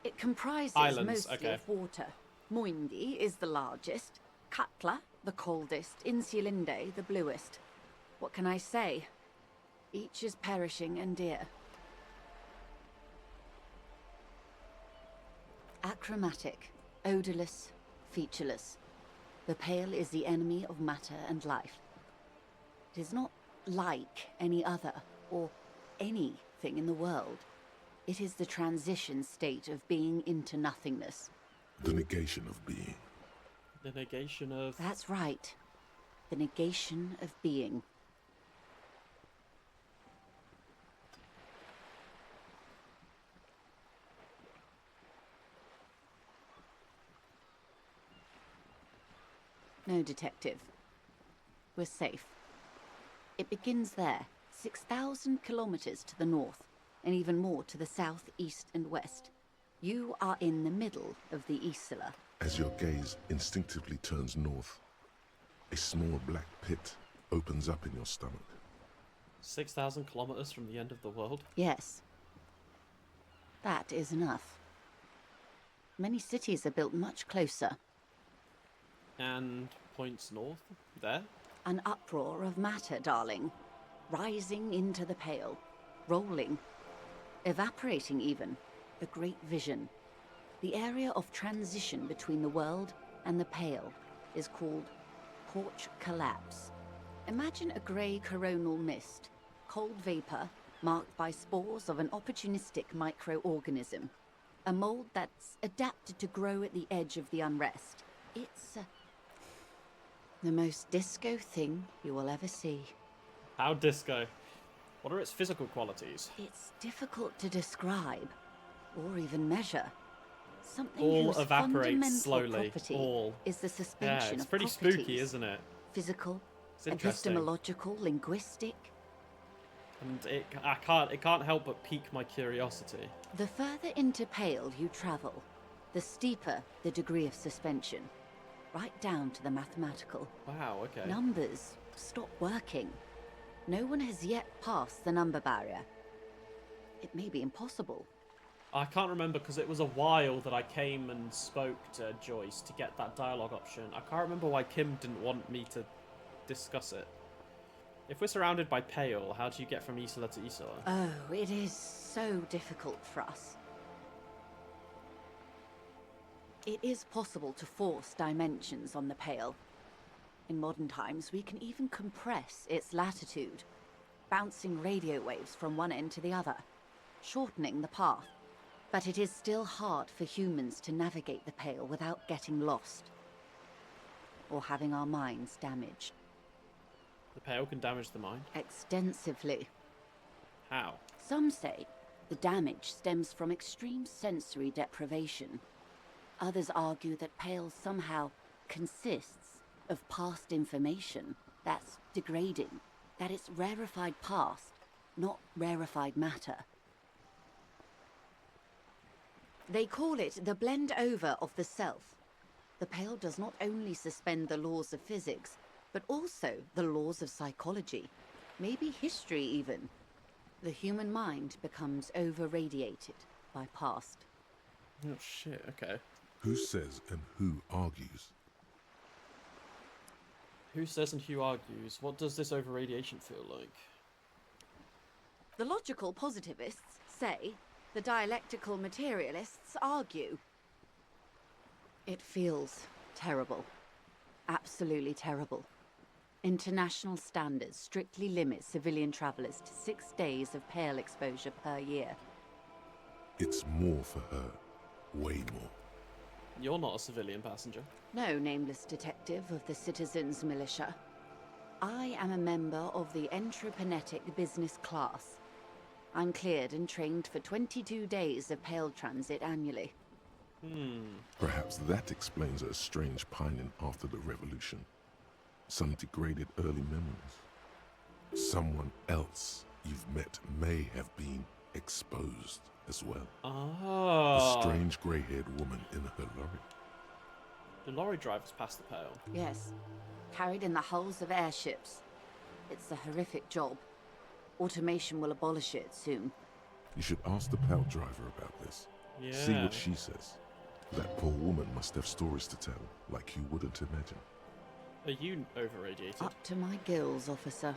It comprises Islands, mostly okay. of water. Muindi is the largest, Katla the coldest, Insulinde the bluest. What can I say? Each is perishing and dear. Achromatic, odorless, featureless. The Pale is the enemy of matter and life. It is not like any other, or anything in the world. It is the transition state of being into nothingness. The negation of being. The negation of... That's right. The negation of being. No, Detective. We're safe. It begins there, 6,000 kilometers to the north, and even more to the south, east, and west. You are in the middle of the Isla. As your gaze instinctively turns north, a small black pit opens up in your stomach. 6,000 kilometers from the end of the world? Yes. That is enough. Many cities are built much closer. And points north? There? An uproar of matter, darling. Rising into the Pale. Rolling. Evaporating even. A great vision. The area of transition between the world and the Pale is called porch collapse. Imagine a grey coronal mist. Cold vapor marked by spores of an opportunistic microorganism. A mold that's adapted to grow at the edge of the unrest. It's the most disco thing you will ever see. How disco? What are its physical qualities? It's difficult to describe, or even measure. Something All whose evaporates fundamental slowly. property All. is the Yeah, suspension it's of pretty properties. spooky, isn't it? Physical, It's interesting. epistemological, linguistic. And it can't help but pique my curiosity. The further into Pale you travel, the steeper the degree of suspension. Right down to the mathematical. Wow, okay. Numbers stop working. No one has yet passed the number barrier. It may be impossible. I can't remember because it was a while that I came and spoke to Joyce to get that dialogue option. I can't remember why Kim didn't want me to discuss it. If we're surrounded by Pale, how do you get from Isla to Isla? Oh, it is so difficult for us. It is possible to force dimensions on the Pale. In modern times, we can even compress its latitude, bouncing radio waves from one end to the other, shortening the path. But it is still hard for humans to navigate the Pale without getting lost, or having our minds damaged. The Pale can damage the mind. Extensively. How? Some say the damage stems from extreme sensory deprivation. Others argue that Pale somehow consists of past information that's degrading, that it's rarefied past, not rarefied matter. They call it the blend over of the self. The Pale does not only suspend the laws of physics, but also the laws of psychology, maybe history even. The human mind becomes over-radiated by past. Oh shit, okay. Who says and who argues? Who says and who argues? What does this over-radiation feel like? The logical positivists say, the dialectical materialists argue. It feels terrible. Absolutely terrible. International standards strictly limit civilian travelers to 6 days of Pale exposure per year. It's more for her. Way more. You're not a civilian passenger. No, nameless detective of the Citizens Militia. I am a member of the entreprenetic business class. I'm cleared and trained for 22 days of Pale transit annually. Perhaps that explains her strange pining after the revolution. Some degraded early memories. Someone else you've met may have been exposed as well. Ah. A strange grey-haired woman in her lorry. The lorry drivers passed the pale. Yes. Carried in the hulls of airships. It's a horrific job. Automation will abolish it soon. You should ask the pal driver about this. Yeah. See what she says. That poor woman must have stories to tell, like you wouldn't imagine. Are you over-radiated? Up to my gills, officer.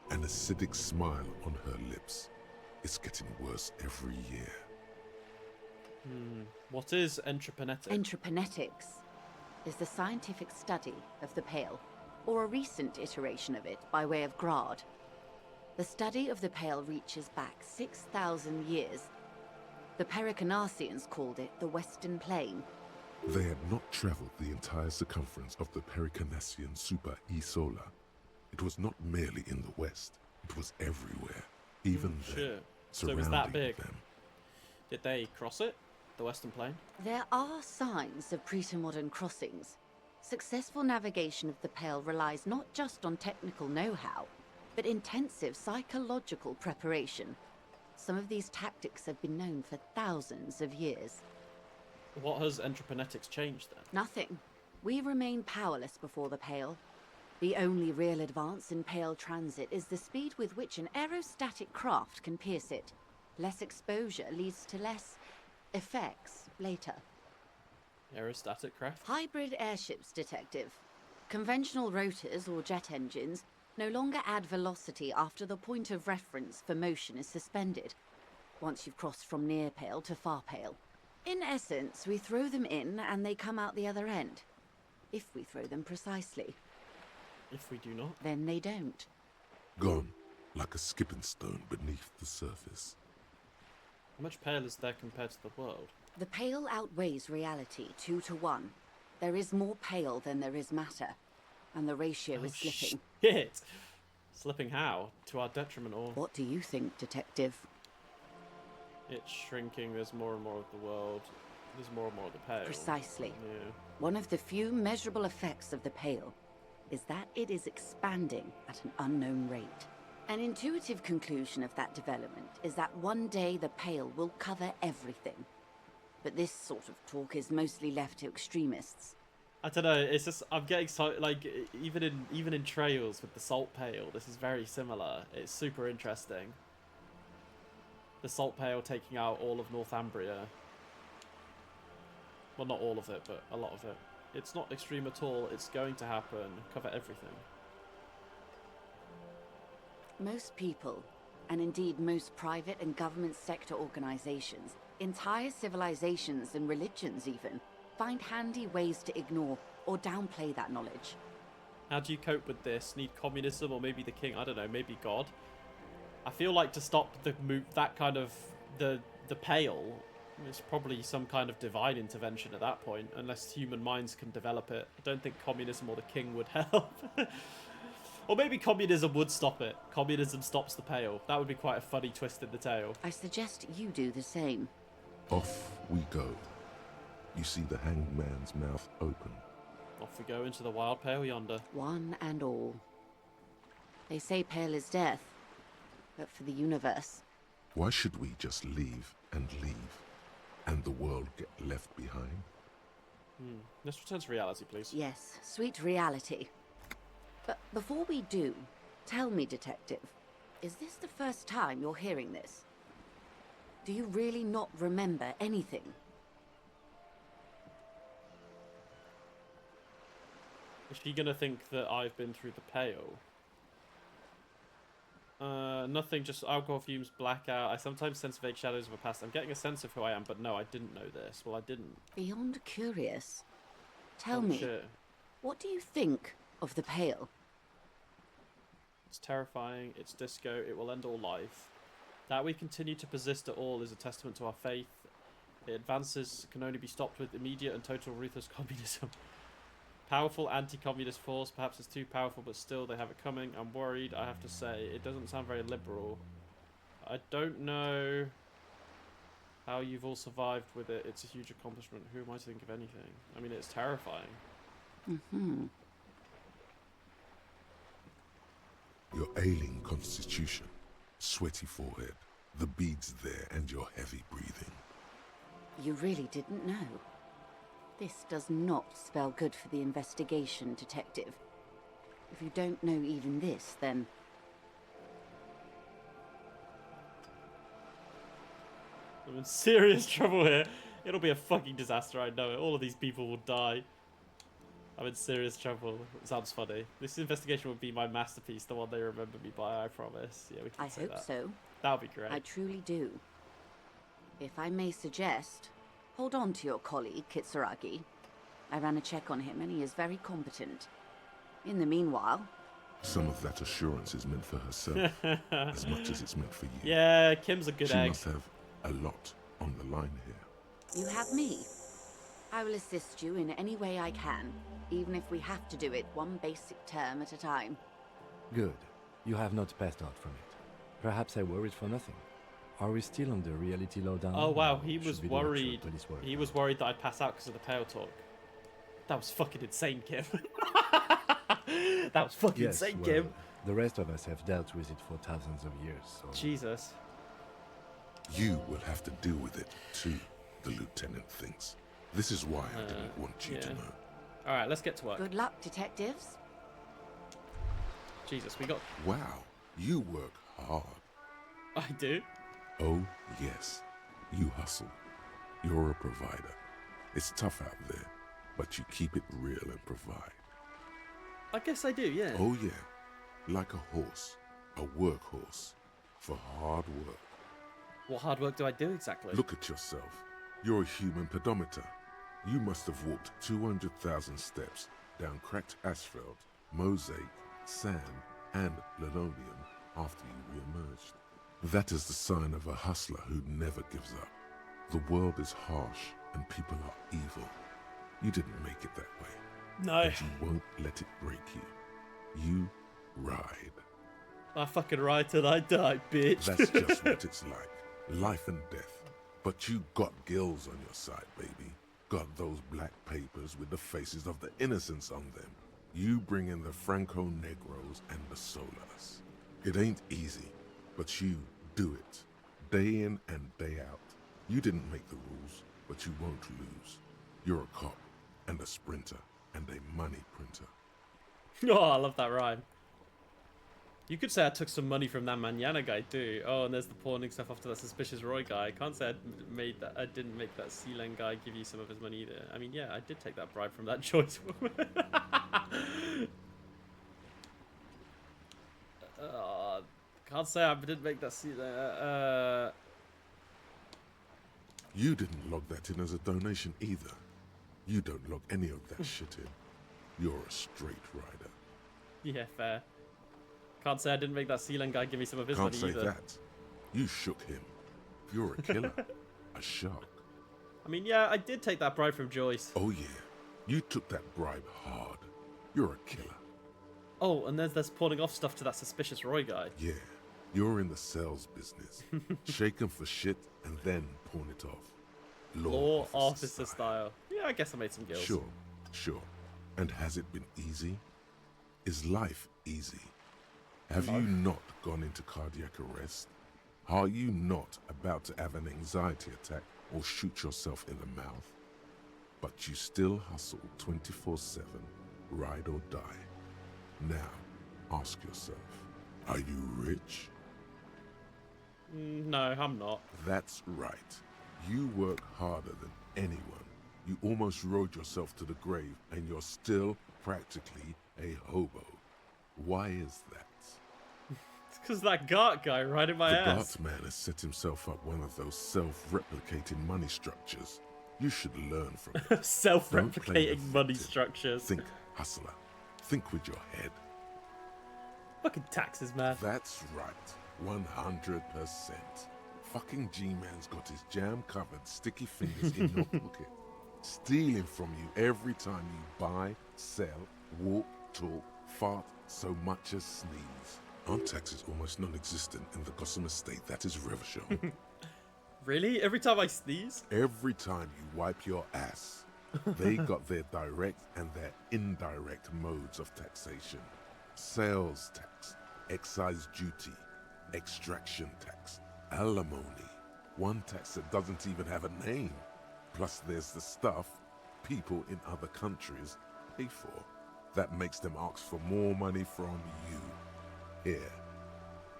An acidic smile on her lips. It's getting worse every year. What is entreprenetic? Entreprenetics is the scientific study of the Pale, or a recent iteration of it by way of Grad. The study of the Pale reaches back 6,000 years. The Pericarnassians called it the Western Plain. They had not traveled the entire circumference of the Pericarnassian Super E Solar. It was not merely in the west, it was everywhere, even then, Sure. So it surrounding was that big. them. Did they cross it? The Western Plain? There are signs of pre-modern crossings. Successful navigation of the Pale relies not just on technical know-how, but intensive psychological preparation. Some of these tactics have been known for thousands of years. What has entreprenetics changed then? Nothing. We remain powerless before the Pale. The only real advance in Pale transit is the speed with which an aerostatic craft can pierce it. Less exposure leads to less effects later. Aerostatic craft? Hybrid airships, Detective. Conventional rotors or jet engines no longer add velocity after the point of reference for motion is suspended, once you've crossed from near Pale to far Pale. In essence, we throw them in and they come out the other end. If we throw them precisely. If we do not? Then they don't. Gone, like a skipping stone beneath the surface. How much pale is there compared to the world? The Pale outweighs reality 2 to 1. There is more Pale than there is matter, and the ratio is slipping. Shit! Slipping how? To our detriment or? What do you think, Detective? It's shrinking, there's more and more of the world. There's more and more of the pale. Precisely. Yeah. One of the few measurable effects of the Pale is that it is expanding at an unknown rate. An intuitive conclusion of that development is that one day the Pale will cover everything. But this sort of talk is mostly left to extremists. I don't know, it's just, I'm getting so, like, even in trails with the salt pale, this is very similar. It's super interesting. The salt pale taking out all of Northumbria. Well, not all of it, but a lot of it. It's not extreme at all, it's going to happen, cover everything. Most people, and indeed most private and government sector organizations, entire civilizations and religions even, find handy ways to ignore or downplay that knowledge. How do you cope with this? Need communism or maybe the king? I don't know, maybe God? I feel like to stop the move, that kind of, the pale, it's probably some kind of divine intervention at that point, unless human minds can develop it. I don't think communism or the king would help. Or maybe communism would stop it. Communism stops the pale. That would be quite a funny twist in the tale. I suggest you do the same. Off we go. You see the hanged man's mouth open. Off we go into the wild pale yonder. One and all. They say Pale is death, but for the universe. Why should we just leave, and the world get left behind? Let's return to reality, please. Yes, sweet reality. But before we do, tell me, Detective, is this the first time you're hearing this? Do you really not remember anything? Is she gonna think that I've been through the pale? Nothing, just alcohol fumes, blackout. I sometimes sense vague shadows of a past. I'm getting a sense of who I am, but no, I didn't know this. Well, I didn't. Beyond curious. Tell Oh, me, shit. what do you think of the Pale? It's terrifying, it's disco, it will end all life. That we continue to persist at all is a testament to our faith. The advances can only be stopped with immediate and total ruthless communism. Powerful anti-communist force, perhaps it's too powerful, but still they have it coming. I'm worried, I have to say. It doesn't sound very liberal. I don't know How you've all survived with it, it's a huge accomplishment. Who am I to think of anything? I mean, it's terrifying. Mm-hmm. Your ailing constitution, sweaty forehead, the beads there, and your heavy breathing. You really didn't know. This does not spell good for the investigation, Detective. If you don't know even this, then... I'm in serious trouble here. It'll be a fucking disaster, I know it. All of these people will die. I'm in serious trouble. It sounds funny. This investigation will be my masterpiece, the one they remember me by, I promise. Yeah, we can I say hope that. so. That would be great. I truly do. If I may suggest, hold on to your colleague, Kitsuragi. I ran a check on him and he is very competent. In the meanwhile... Some of that assurance is meant for herself, as much as it's meant for you. Yeah, Kim's a good She egg. must have a lot on the line here. You have me. I will assist you in any way I can, even if we have to do it one basic term at a time. Good. You have not passed out from it. Perhaps I worried for nothing. Are we still on the reality lowdown? Oh wow, or he should was we do actual worried. police work He now? was worried that I'd pass out because of the pale talk. That was fucking insane, Kim. That was fucking Yes, insane, well, Kim. the rest of us have dealt with it for thousands of years, so... Jesus. You will have to deal with it too, the lieutenant thinks. This is why I didn't want you to yeah. know. Alright, let's get to work. Good luck, detectives. Jesus, we got... Wow, you work hard. I do? Oh, yes. You hustle. You're a provider. It's tough out there, but you keep it real and provide. I guess I do, yeah. Oh, yeah. Like a horse. A workhorse. For hard work. What hard work do I do exactly? Look at yourself. You're a human pedometer. You must have walked 200,000 steps down cracked asphalt, mosaic, sand, and linoleum after you re-emerged. That is the sign of a hustler who never gives up. The world is harsh and people are evil. You didn't make it that way. No. But you won't let it break you. You ride. I fucking ride till I die, bitch. That's just what it's like. Life and death. But you got gills on your side, baby. Got those black papers with the faces of the innocents on them. You bring in the Franco Negros and the Solas. It ain't easy, but you do it. Day in and day out. You didn't make the rules, but you won't lose. You're a cop, and a sprinter, and a money printer. Oh, I love that rhyme. You could say I took some money from that Manana guy too. Oh, and there's the pawning stuff after that suspicious Roy guy. I can't say I didn't make that Sealand guy give you some of his money either. I mean, yeah, I did take that bribe from that Joyce woman. Can't say I didn't make that Sealand. You didn't log that in as a donation either. You don't log any of that shit in. You're a straight rider. Yeah, fair. Can't say I didn't make that Sealand guy give me some of his Can't money say either. that. You shook him. You're a killer. A shark. I mean, yeah, I did take that bribe from Joyce. Oh yeah. You took that bribe hard. You're a killer. Oh, and there's pawning off stuff to that suspicious Roy guy. Yeah. You're in the sales business. Shake 'em for shit and then pawn it off. Law officer style. Yeah, I guess I made some gills. Sure, sure. And has it been easy? Is life easy? Have you not gone into cardiac arrest? Are you not about to have an anxiety attack or shoot yourself in the mouth? But you still hustle 24/7, ride or die. Now, ask yourself, are you rich? No, I'm not. That's right. You work harder than anyone. You almost rode yourself to the grave and you're still practically a hobo. Why is that? It's because that Gart guy right in my The ass. Gart man has set himself up one of those self-replicating money structures. You should learn from it. Don't play the Self-replicating money victim. structures. Think, hustler. Think with your head. Fucking taxes, man. That's right. 100%. Fucking G-Man's got his jam-covered sticky fingers in your pocket. Stealing from you every time you buy, sell, walk, talk, fart, so much as sneeze. Aren't taxes almost non-existent in the Gotham estate that is Revachol? Really? Every time I sneeze? Every time you wipe your ass, they got their direct and their indirect modes of taxation. Sales tax, excise duty, extraction tax, alimony. One tax that doesn't even have a name. Plus there's the stuff people in other countries pay for. That makes them ask for more money from you. Here.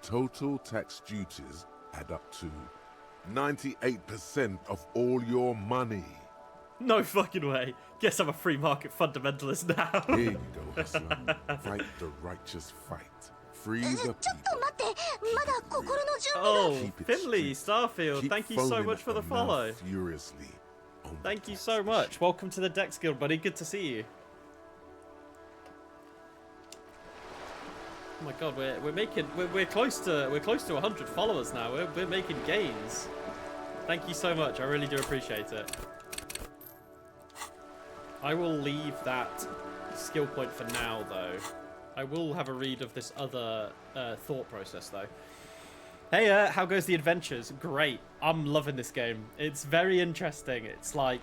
Total tax duties add up to 98% of all your money. No fucking way. Guess I'm a free market fundamentalist now. Here you go, hustler. Fight the righteous fight. Free the people. Oh, Keep it Finley, strict. Starfield, Keep thank you so foaming much at for the mouth follow. Furiously on the Thank you tax so issue. much. Welcome to the Dex Guild, buddy. Good to see you. Oh my god, we're close to 100 followers now. We're making gains. Thank you so much. I really do appreciate it. I will leave that skill point for now, though. I will have a read of this other thought process, though. Hey, how goes the adventures? Great. I'm loving this game. It's very interesting. It's like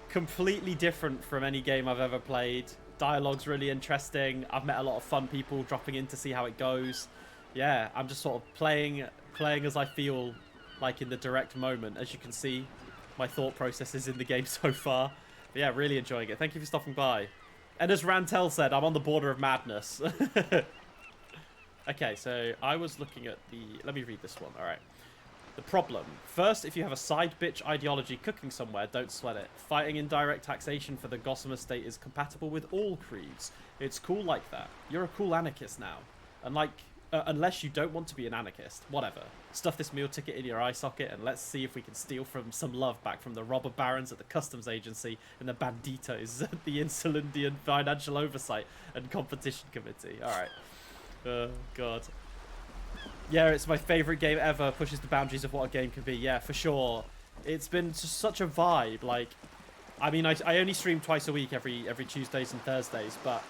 completely different from any game I've ever played. Dialogue's really interesting. I've met a lot of fun people dropping in to see how it goes. Yeah, I'm just sort of playing as I feel like in the direct moment. As you can see, my thought processes in the game so far. But yeah, really enjoying it. Thank you for stopping by. And as Rantel said, I'm on the border of madness. Okay, so I was looking at the... Let me read this one. All right. The problem. First, if you have a side bitch ideology cooking somewhere, don't sweat it. Fighting indirect taxation for the Gossamer state is compatible with all creeds. It's cool like that. You're a cool anarchist now. And like, unless you don't want to be an anarchist, whatever. Stuff this meal ticket in your eye socket and let's see if we can steal from some love back from the robber barons at the customs agency and the banditos at the Insulindian Financial Oversight and Competition Committee. All right. Oh, God. Yeah, it's my favorite game ever. Pushes the boundaries of what a game can be. Yeah, for sure. It's been just such a vibe. Like, I mean, I only stream twice a week, every Tuesdays and Thursdays, but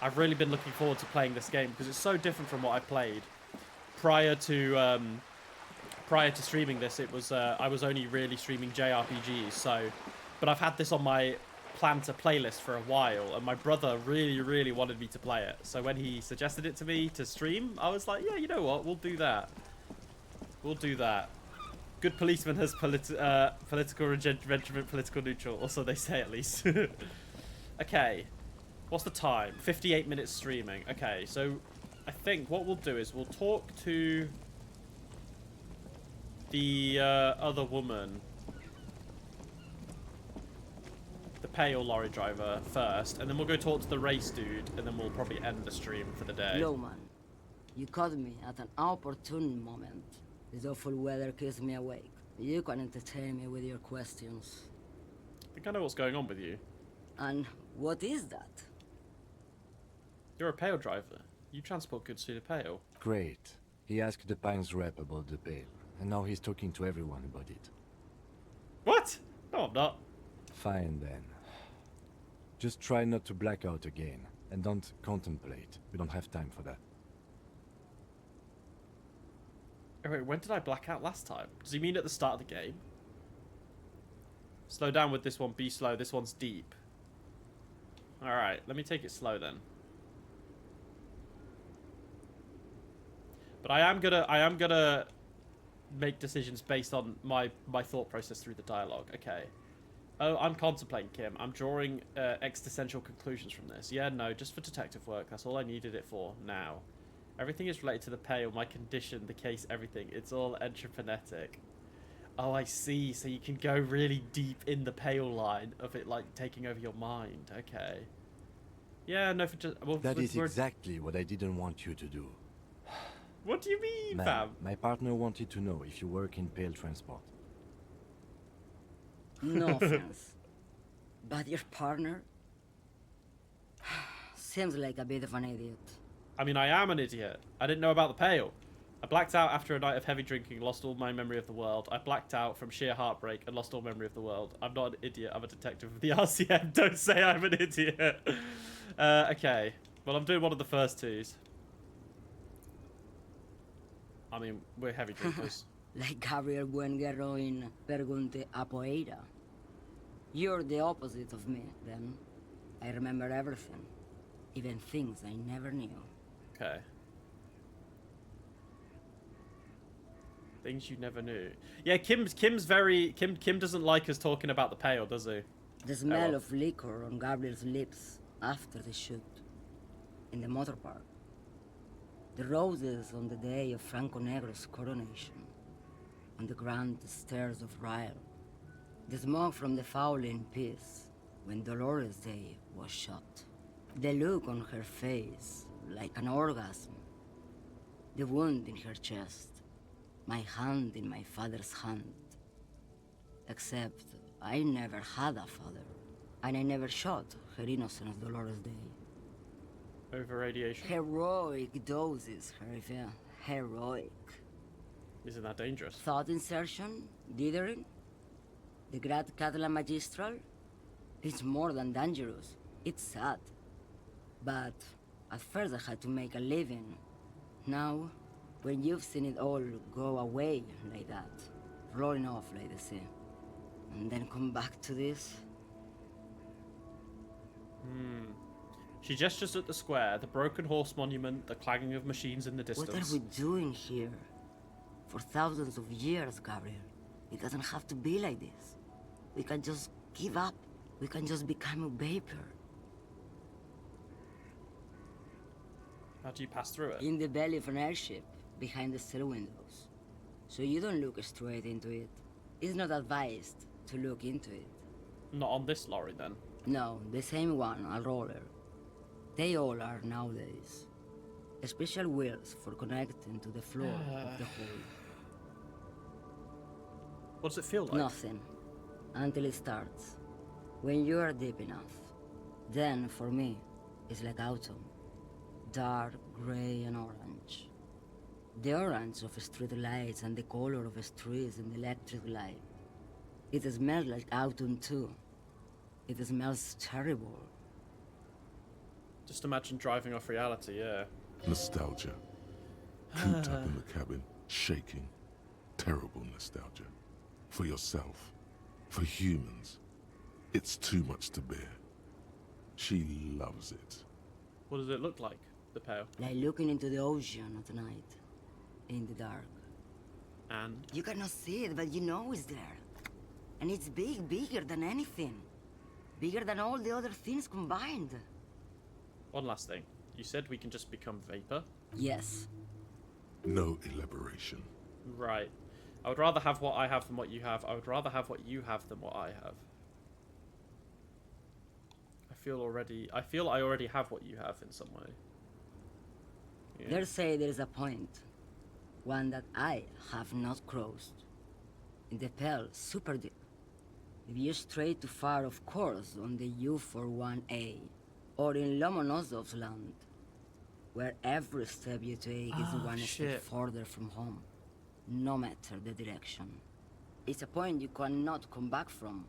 I've really been looking forward to playing this game because it's so different from what I played prior to streaming this. It was I was only really streaming JRPGs. So, but I've had this on my plan to playlist for a while, and my brother really wanted me to play it. So when he suggested it to me to stream, I was like, yeah, you know what, we'll do that. We'll do that. Good policeman has political regiment, political neutral, or so they say at least. Okay, what's the time? 58 minutes streaming. Okay, so I think what we'll do is we'll talk to the other woman, the pale lorry driver, first, and then we'll go talk to the race dude, and then we'll probably end the stream for the day. Lowman, you caught me at an opportune moment. This awful weather keeps me awake. You can entertain me with your questions. I think I know what's going on with you. And what is that? You're a pale driver. You transport goods through the pale. Great. He asked the Pines rep about the Pale, and now he's talking to everyone about it. What? No, I'm not. Fine then. Just try not to black out again, and don't contemplate. We don't have time for that. Oh, wait, when did I black out last time? Does he mean at the start of the game? Slow down with this one, be slow. This one's deep. Alright, let me take it slow then. But I am gonna make decisions based on my thought process through the dialogue. Okay. Oh, I'm contemplating, Kim. I'm drawing existential conclusions from this. Yeah, no, just for detective work. That's all I needed it for now. Everything is related to the pale, my condition, the case, everything. It's all entreprenetic. Oh, I see. So you can go really deep in the pale line of it, like, taking over your mind. Okay. Yeah, no, for just... Well, That is exactly what I didn't want you to do. What do you mean, Ma'am, fam? my partner wanted to know if you work in Pale transport. No offense. But your partner? Seems like a bit of an idiot. I mean, I am an idiot. I didn't know about the pale. I blacked out after a night of heavy drinking, lost all my memory of the world. I blacked out from sheer heartbreak and lost all memory of the world. I'm not an idiot. I'm a detective of the RCM. Don't say I'm an idiot. Okay. Well, I'm doing one of the first twos. I mean, we're heavy drinkers. Like Gabriel Buenguerro in Pergunte a Poeira. You're the opposite of me, then. I remember everything. Even things I never knew. Okay. Things you never knew. Yeah, Kim's very Kim doesn't like us talking about the pale, does he? The smell well. of liquor on Gabriel's lips after the shoot. In the motor park. The roses on the day of Franco Negro's coronation. On the grand stairs of Ryle. The smoke from the Fowling piece when Dolores Day was shot. The look on her face, like an orgasm. The wound in her chest. My hand in my father's hand. Except I never had a father. And I never shot her innocent Dolores Day. Over radiation. Heroic doses, Herifia. Heroic. Isn't that dangerous? Thought insertion? Dithering? The Grad Catalan Magistral? It's more than dangerous. It's sad. But at first I had to make a living. Now, when you've seen it all go away like that, rolling off like the sea, and then come back to this... She gestures at the square, the broken horse monument, the clanging of machines in the distance. What are we doing here? For thousands of years, Gabriel. It doesn't have to be like this. We can just give up. We can just become a vapor. How do you pass through it? In the belly of an airship, behind the cell windows. So you don't look straight into it. It's not advised to look into it. Not on this lorry, then. No, the same one, a roller. They all are nowadays. Special wheels for connecting to the floor of the hole. What does it feel like? Nothing. Until it starts. When you are deep enough. Then, for me, it's like autumn. Dark, grey and orange. The orange of street lights and the color of streets in the electric light. It smells like autumn too. It smells terrible. Just imagine driving off reality, yeah. Nostalgia. Cooped up in the cabin, shaking. Terrible nostalgia. For yourself. For humans. It's too much to bear. She loves it. What does it look like, the pale? Like looking into the ocean at night. In the dark. And? You cannot see it, but you know it's there. And it's big, bigger than anything. Bigger than all the other things combined. One last thing. You said we can just become vapor? Yes. No elaboration. Right. I would rather have what I have than what you have. I would rather have what you have than what I have. I feel I already have what you have in some way. Yeah. They say there's a point. One that I have not crossed. In the Pale, super deep. If you stray too far, of course, on the U41A. Or in Lomonosov's land. Where every step you take is one step further from home. No matter the direction. It's a point you cannot come back from.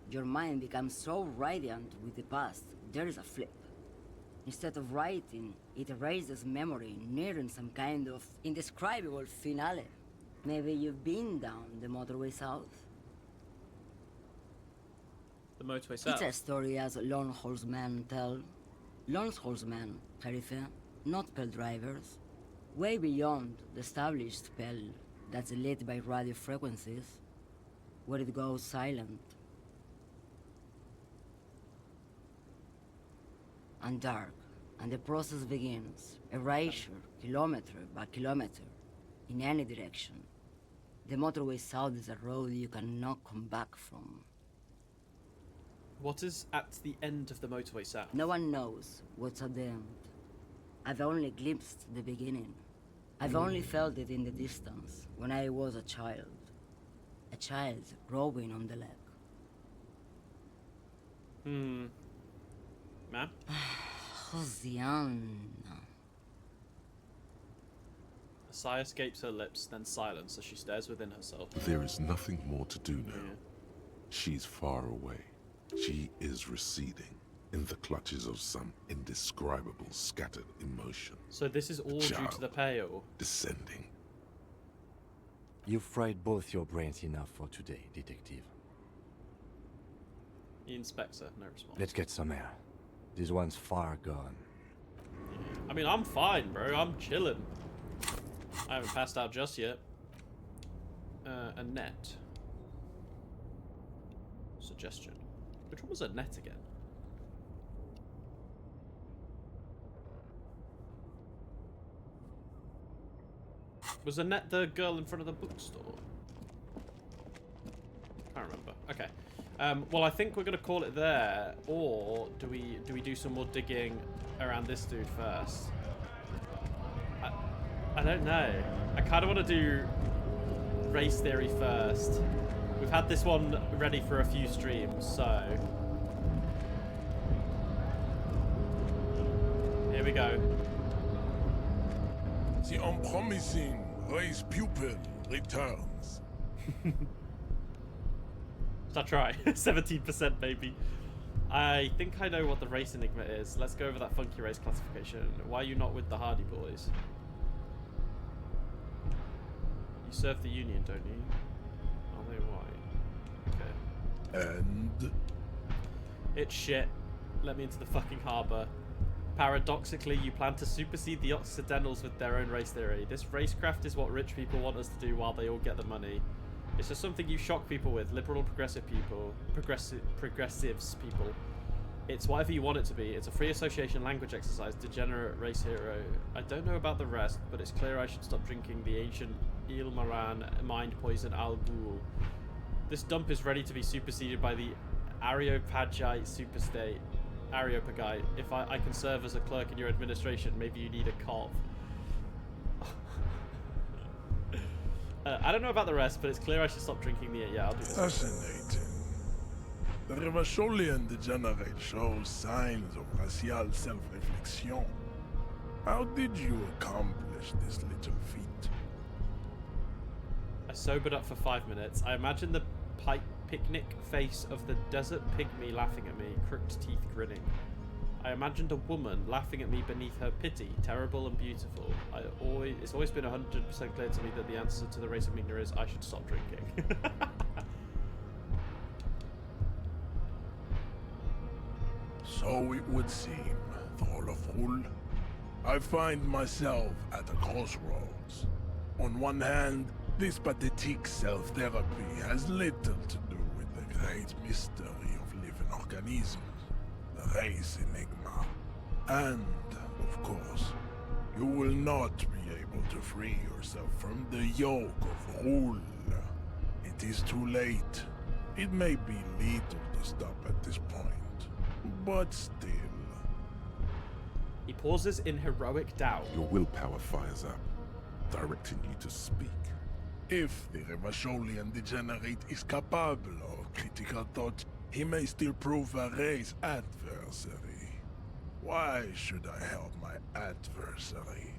Your mind becomes so radiant with the past, there is a flip. Instead of writing, it erases memory, nearing some kind of indescribable finale. Maybe you've been down the motorway south? The motorway south? It's a story as lone horsemen tell. Lone horsemen, Tarifa, not Pell drivers. Way beyond the established Pell that's lit by radio frequencies, where it goes silent. And dark, and the process begins, erasure, kilometer by kilometer, in any direction. The motorway south is a road you cannot come back from. What is at the end of the motorway south? No one knows what's at the end. I've only glimpsed the beginning. I've only felt it in the distance, when I was a child. A child rowing on the lake. Ma'am? Josiana. A sigh escapes her lips, then silence as she stares within herself. There is nothing more to do now. Yeah. She's far away. She is receding in the clutches of some indescribable scattered emotion. So this is all due to the pale. Descending. You've fried both your brains enough for today, detective. He inspects her, no response. Let's get some air. This one's far gone. I mean, I'm fine, bro. I'm chilling. I haven't passed out just yet. Annette. Suggestion. Which one was Annette again? Was Annette the girl in front of the bookstore? Can't remember. Okay. Well, I think we're gonna call it there, or do we do some more digging around this dude first? I don't know. I kind of want to do race theory first. We've had this one ready for a few streams, so here we go. The unpromising race pupil returns. I'll try. 17% maybe. I think I know what the race enigma is. Let's go over that funky race classification. Why are you not with the Hardy Boys? You serve the Union, don't you? Are they white? Okay. And It's shit. Let me into the fucking harbour. Paradoxically, you plan to supersede the Occidentals with their own race theory. This racecraft is what rich people want us to do while they all get the money. It's just something you shock people with, liberal and progressive people, progressives people. It's whatever you want it to be. It's a free association language exercise, degenerate race hero. I don't know about the rest, but it's clear I should stop drinking the ancient Ilmaran mind poison Al Ghul. This dump is ready to be superseded by the Areopagite superstate. Areopagite. If I can serve as a clerk in your administration, maybe you need a cop. I don't know about the rest, but it's clear I should stop drinking the... Yeah, I'll do this. fascinating. The Revacholian degenerate shows signs of racial self-reflection. How did you accomplish this little feat? I sobered up for 5 minutes. I imagined the picnic face of the desert pygmy laughing at me, crooked teeth grinning. I imagined a woman laughing at me beneath her pity, terrible and beautiful. It's always been 100% clear to me that the answer to the race of enigma is I should stop drinking. So it would seem, Throlaful. I find myself at a crossroads. On one hand, this pathetic self-therapy has little to do with the great mystery of living organisms, the race enigma. And, of course, you will not be able to free yourself from the yoke of rule. It is too late. It may be lethal to stop at this point, but still. He pauses in heroic doubt. Your willpower fires up, directing you to speak. If the Revacholian degenerate is capable of critical thought, he may still prove a race adversary. Why should I help my adversary?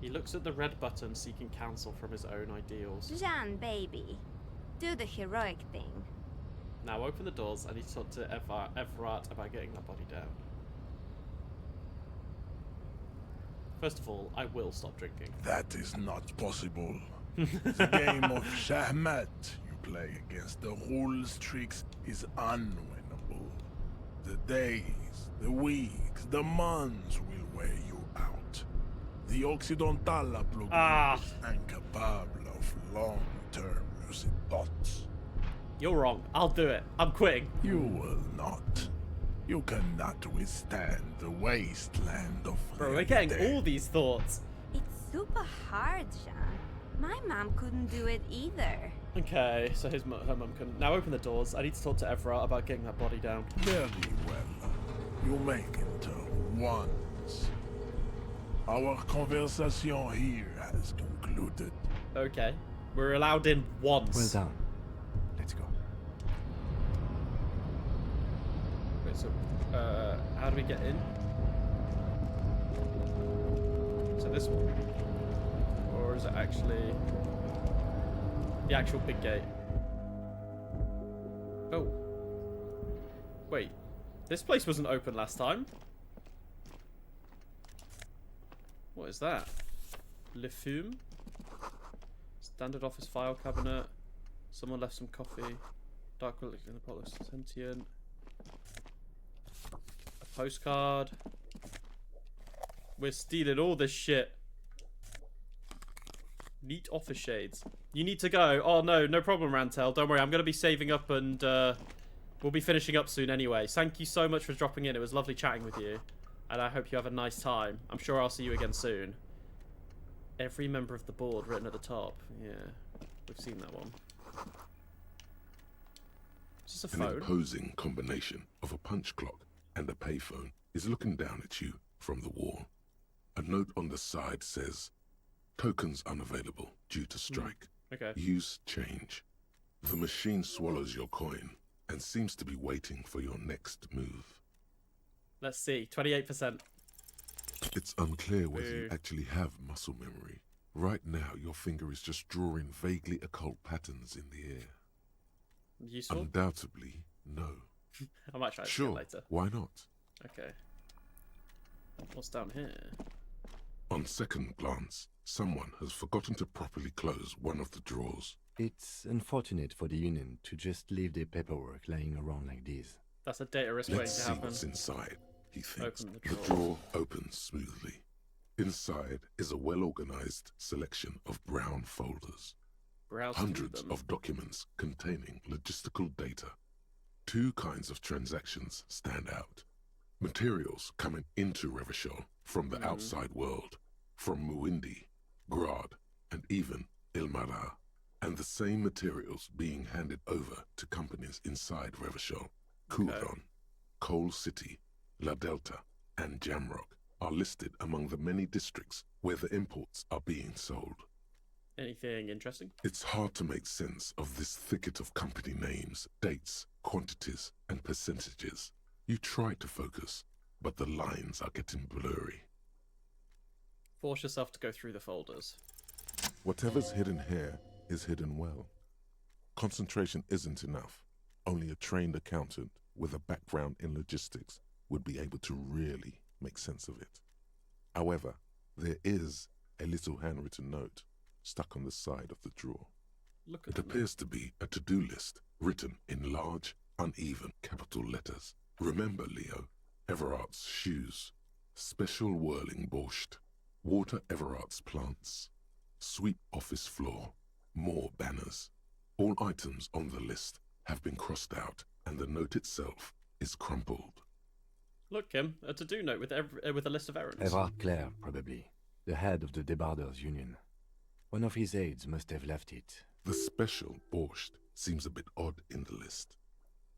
He looks at the red button, seeking counsel from his own ideals. Jean, baby. Do the heroic thing. Now open the doors. I need to talk to Everard about getting that body down. First of all, I will stop drinking. That is not possible. The game of Shahmat you play against the rules tricks is unwinnable. The days, the weeks, the months will wear you out. The Occidental is incapable of long-term lucid thoughts. You're wrong. I'll do it. I'm quitting. You will not. You cannot withstand the wasteland of Bro, we're getting reality. all these thoughts. It's super hard, Jean. My mom couldn't do it either. Okay, so her mum can now open the doors. I need to talk to Everard about getting that body down. Very well. You make it once. Our conversation here has concluded. Okay, we're allowed in once. Well done. Let's go. Wait, so how do we get in? So this one, or is it actually the actual big gate? Oh, wait, this place wasn't open last time. What is that? Le Fume? Standard office file cabinet. Someone left some coffee. Dark relic in the pot looks sentient. A postcard. We're stealing all this shit. Neat office shades. You need to go. Oh no, no problem, Rantel. Don't worry, I'm going to be saving up and we'll be finishing up soon anyway. Thank you so much for dropping in. It was lovely chatting with you. And I hope you have a nice time. I'm sure I'll see you again soon. Every member of the board written at the top. Yeah, we've seen that one. Is this a An phone? imposing combination of a punch clock and a payphone is looking down at you from the wall. A note on the side says, "Tokens unavailable due to strike. Okay. Use change." The machine swallows your coin and seems to be waiting for your next move. Let's see. 28%. It's unclear whether you Boo. actually have muscle memory. Right now, your finger is just drawing vaguely occult patterns in the air. Useful? Undoubtedly, no. I might try this Sure, again later. why not? Okay. What's down here? On second glance, someone has forgotten to properly close one of the drawers. It's unfortunate for the Union to just leave their paperwork lying around like this. That's a data risk waiting Let's to see happen. what's inside, he thinks. Open the The drawer. drawer opens smoothly. Inside is a well-organized selection of brown folders. Browse through Hundreds them. of documents containing logistical data. Two kinds of transactions stand out. Materials coming into Revachol from the outside world, from Muindi, Grad, and even Ilmara, and the same materials being handed over to companies inside Revachol. Kuron, Coal City, La Delta, and Jamrock are listed among the many districts where the imports are being sold. Anything interesting? It's hard to make sense of this thicket of company names, dates, quantities, and percentages. You try to focus, but the lines are getting blurry. Force yourself to go through the folders. Whatever's hidden here is hidden well. Concentration isn't enough. Only a trained accountant with a background in logistics would be able to really make sense of it. However, there is a little handwritten note stuck on the side of the drawer. Look at It them. appears to be a to-do list written in large, uneven capital letters. Remember, Leo, Everard's shoes, special whirling borscht, water Everard's plants, sweep office floor, more banners. All items on the list have been crossed out, and the note itself is crumpled. Look, Kim, a to-do note with a list of errands. Everard Clare, probably. The head of the Debarders Union. One of his aides must have left it. The special borscht seems a bit odd in the list.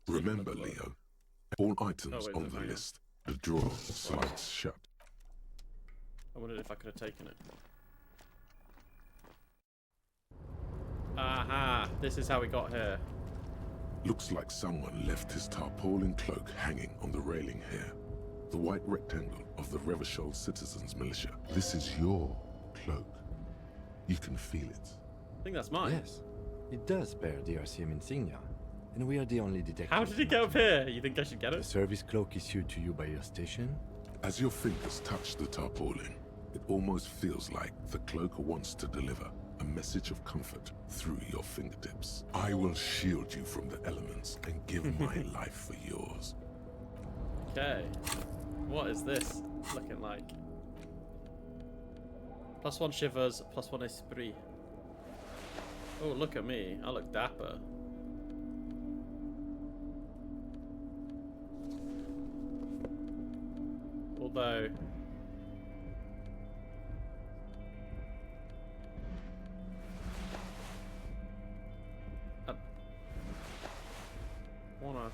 Remember, Leo, all items wait, on no, the hang on. list, the drawer slides shut. I wondered if I could have taken it. Aha! This is how we got here. Looks like someone left his tarpaulin cloak hanging on the railing here. The white rectangle of the Revachol Citizens Militia. This is your cloak. You can feel it. I think that's mine. Yes, it does bear the RCM insignia, and we are the only detectives. How did it get up here? You think I should get The it? service cloak issued to you by your station? As your fingers touch the tarpaulin, it almost feels like the cloak wants to deliver a message of comfort through your fingertips. I will shield you from the elements and give my life for yours. Okay. What is this looking like? +1 shivers, +1 esprit. Oh, look at me. I look dapper. Although... I wanna...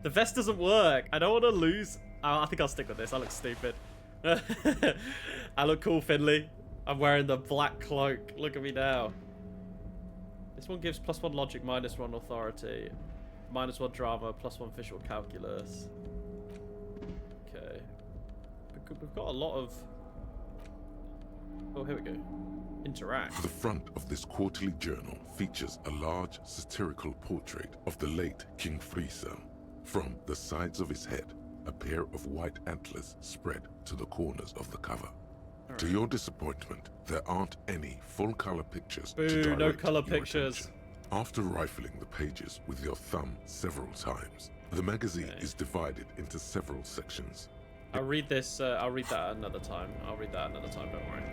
The vest doesn't work. I don't want to lose. Oh, I think I'll stick with this. I look stupid. I look cool, Finley. I'm wearing the black cloak. Look at me now. This one gives +1 logic, -1 authority, -1 drama, +1 visual calculus. Okay. We've got a lot of... Oh, here we go. Interact. The front of this quarterly journal features a large satirical portrait of the late King Friesel. From the sides of his head, a pair of white antlers spread to the corners of the cover. To your disappointment, there aren't any full-color pictures Boo, to direct no colour your pictures. attention. After rifling the pages with your thumb several times, the magazine is divided into several sections. I'll read this. I'll read that another time. I'll read that another time. Don't worry.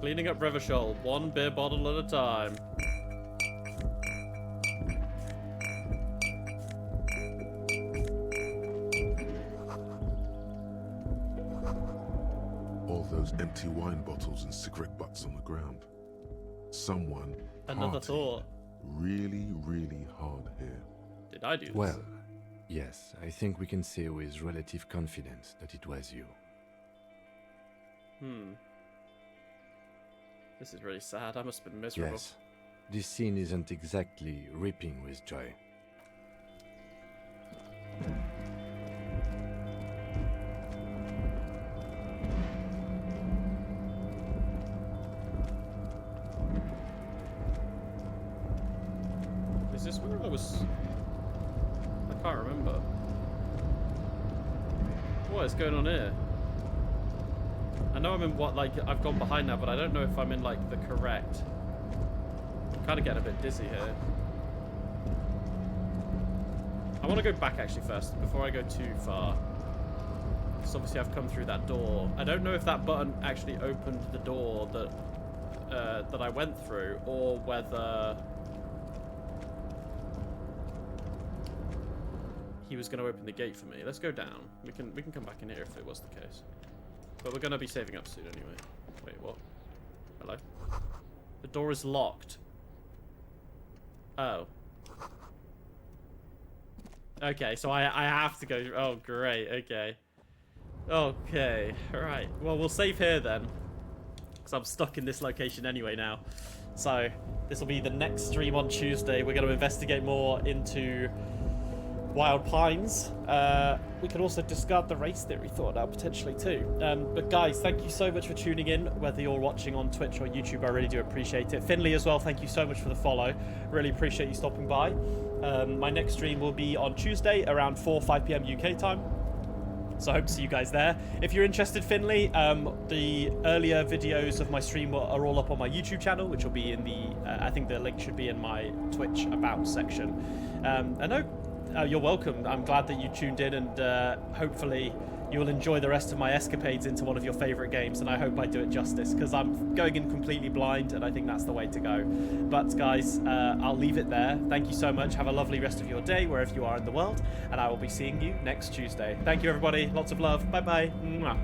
Cleaning up Revachol, one beer bottle at a time. All those empty wine bottles and cigarette butts on the ground. Someone Another partied thought. really, really hard here. Did I do this? Well, yes, I think we can say with relative confidence that it was you. This is really sad. I must have been miserable. Yes, this scene isn't exactly ripping with joy. Is this where I was? I can't remember. What is going on here? I know I'm in what, like, I've gone behind now, but I don't know if I'm in, like, the correct. I'm kind of getting a bit dizzy here. I want to go back, actually, first, before I go too far. Because obviously I've come through that door. I don't know if that button actually opened the door that I went through, or whether he was going to open the gate for me. Let's go down. We can come back in here if it was the case. But we're going to be saving up soon anyway. Wait, what? Hello? The door is locked. Oh. Okay, so I have to go. Oh, great. Okay. Okay. Alright. Well, we'll save here then. Because I'm stuck in this location anyway now. So, this will be the next stream on Tuesday. We're going to investigate more into Wild Pines. We can also discard the race theory thought out potentially too. But guys, thank you so much for tuning in, whether you're watching on Twitch or YouTube. I really do appreciate it. Finley as well, thank you so much for the follow. Really appreciate you stopping by. My next stream will be on Tuesday around 5 p.m. UK time. So I hope to see you guys there. If you're interested, Finley, the earlier videos of my stream are all up on my YouTube channel, which will be in the, I think the link should be in my Twitch About section. I know. You're welcome. I'm glad that you tuned in, and hopefully you will enjoy the rest of my escapades into one of your favourite games, and I hope I do it justice, because I'm going in completely blind, and I think that's the way to go. But guys, I'll leave it there. Thank you so much. Have a lovely rest of your day, wherever you are in the world, and I will be seeing you next Tuesday. Thank you, everybody. Lots of love. Bye-bye. Mwah.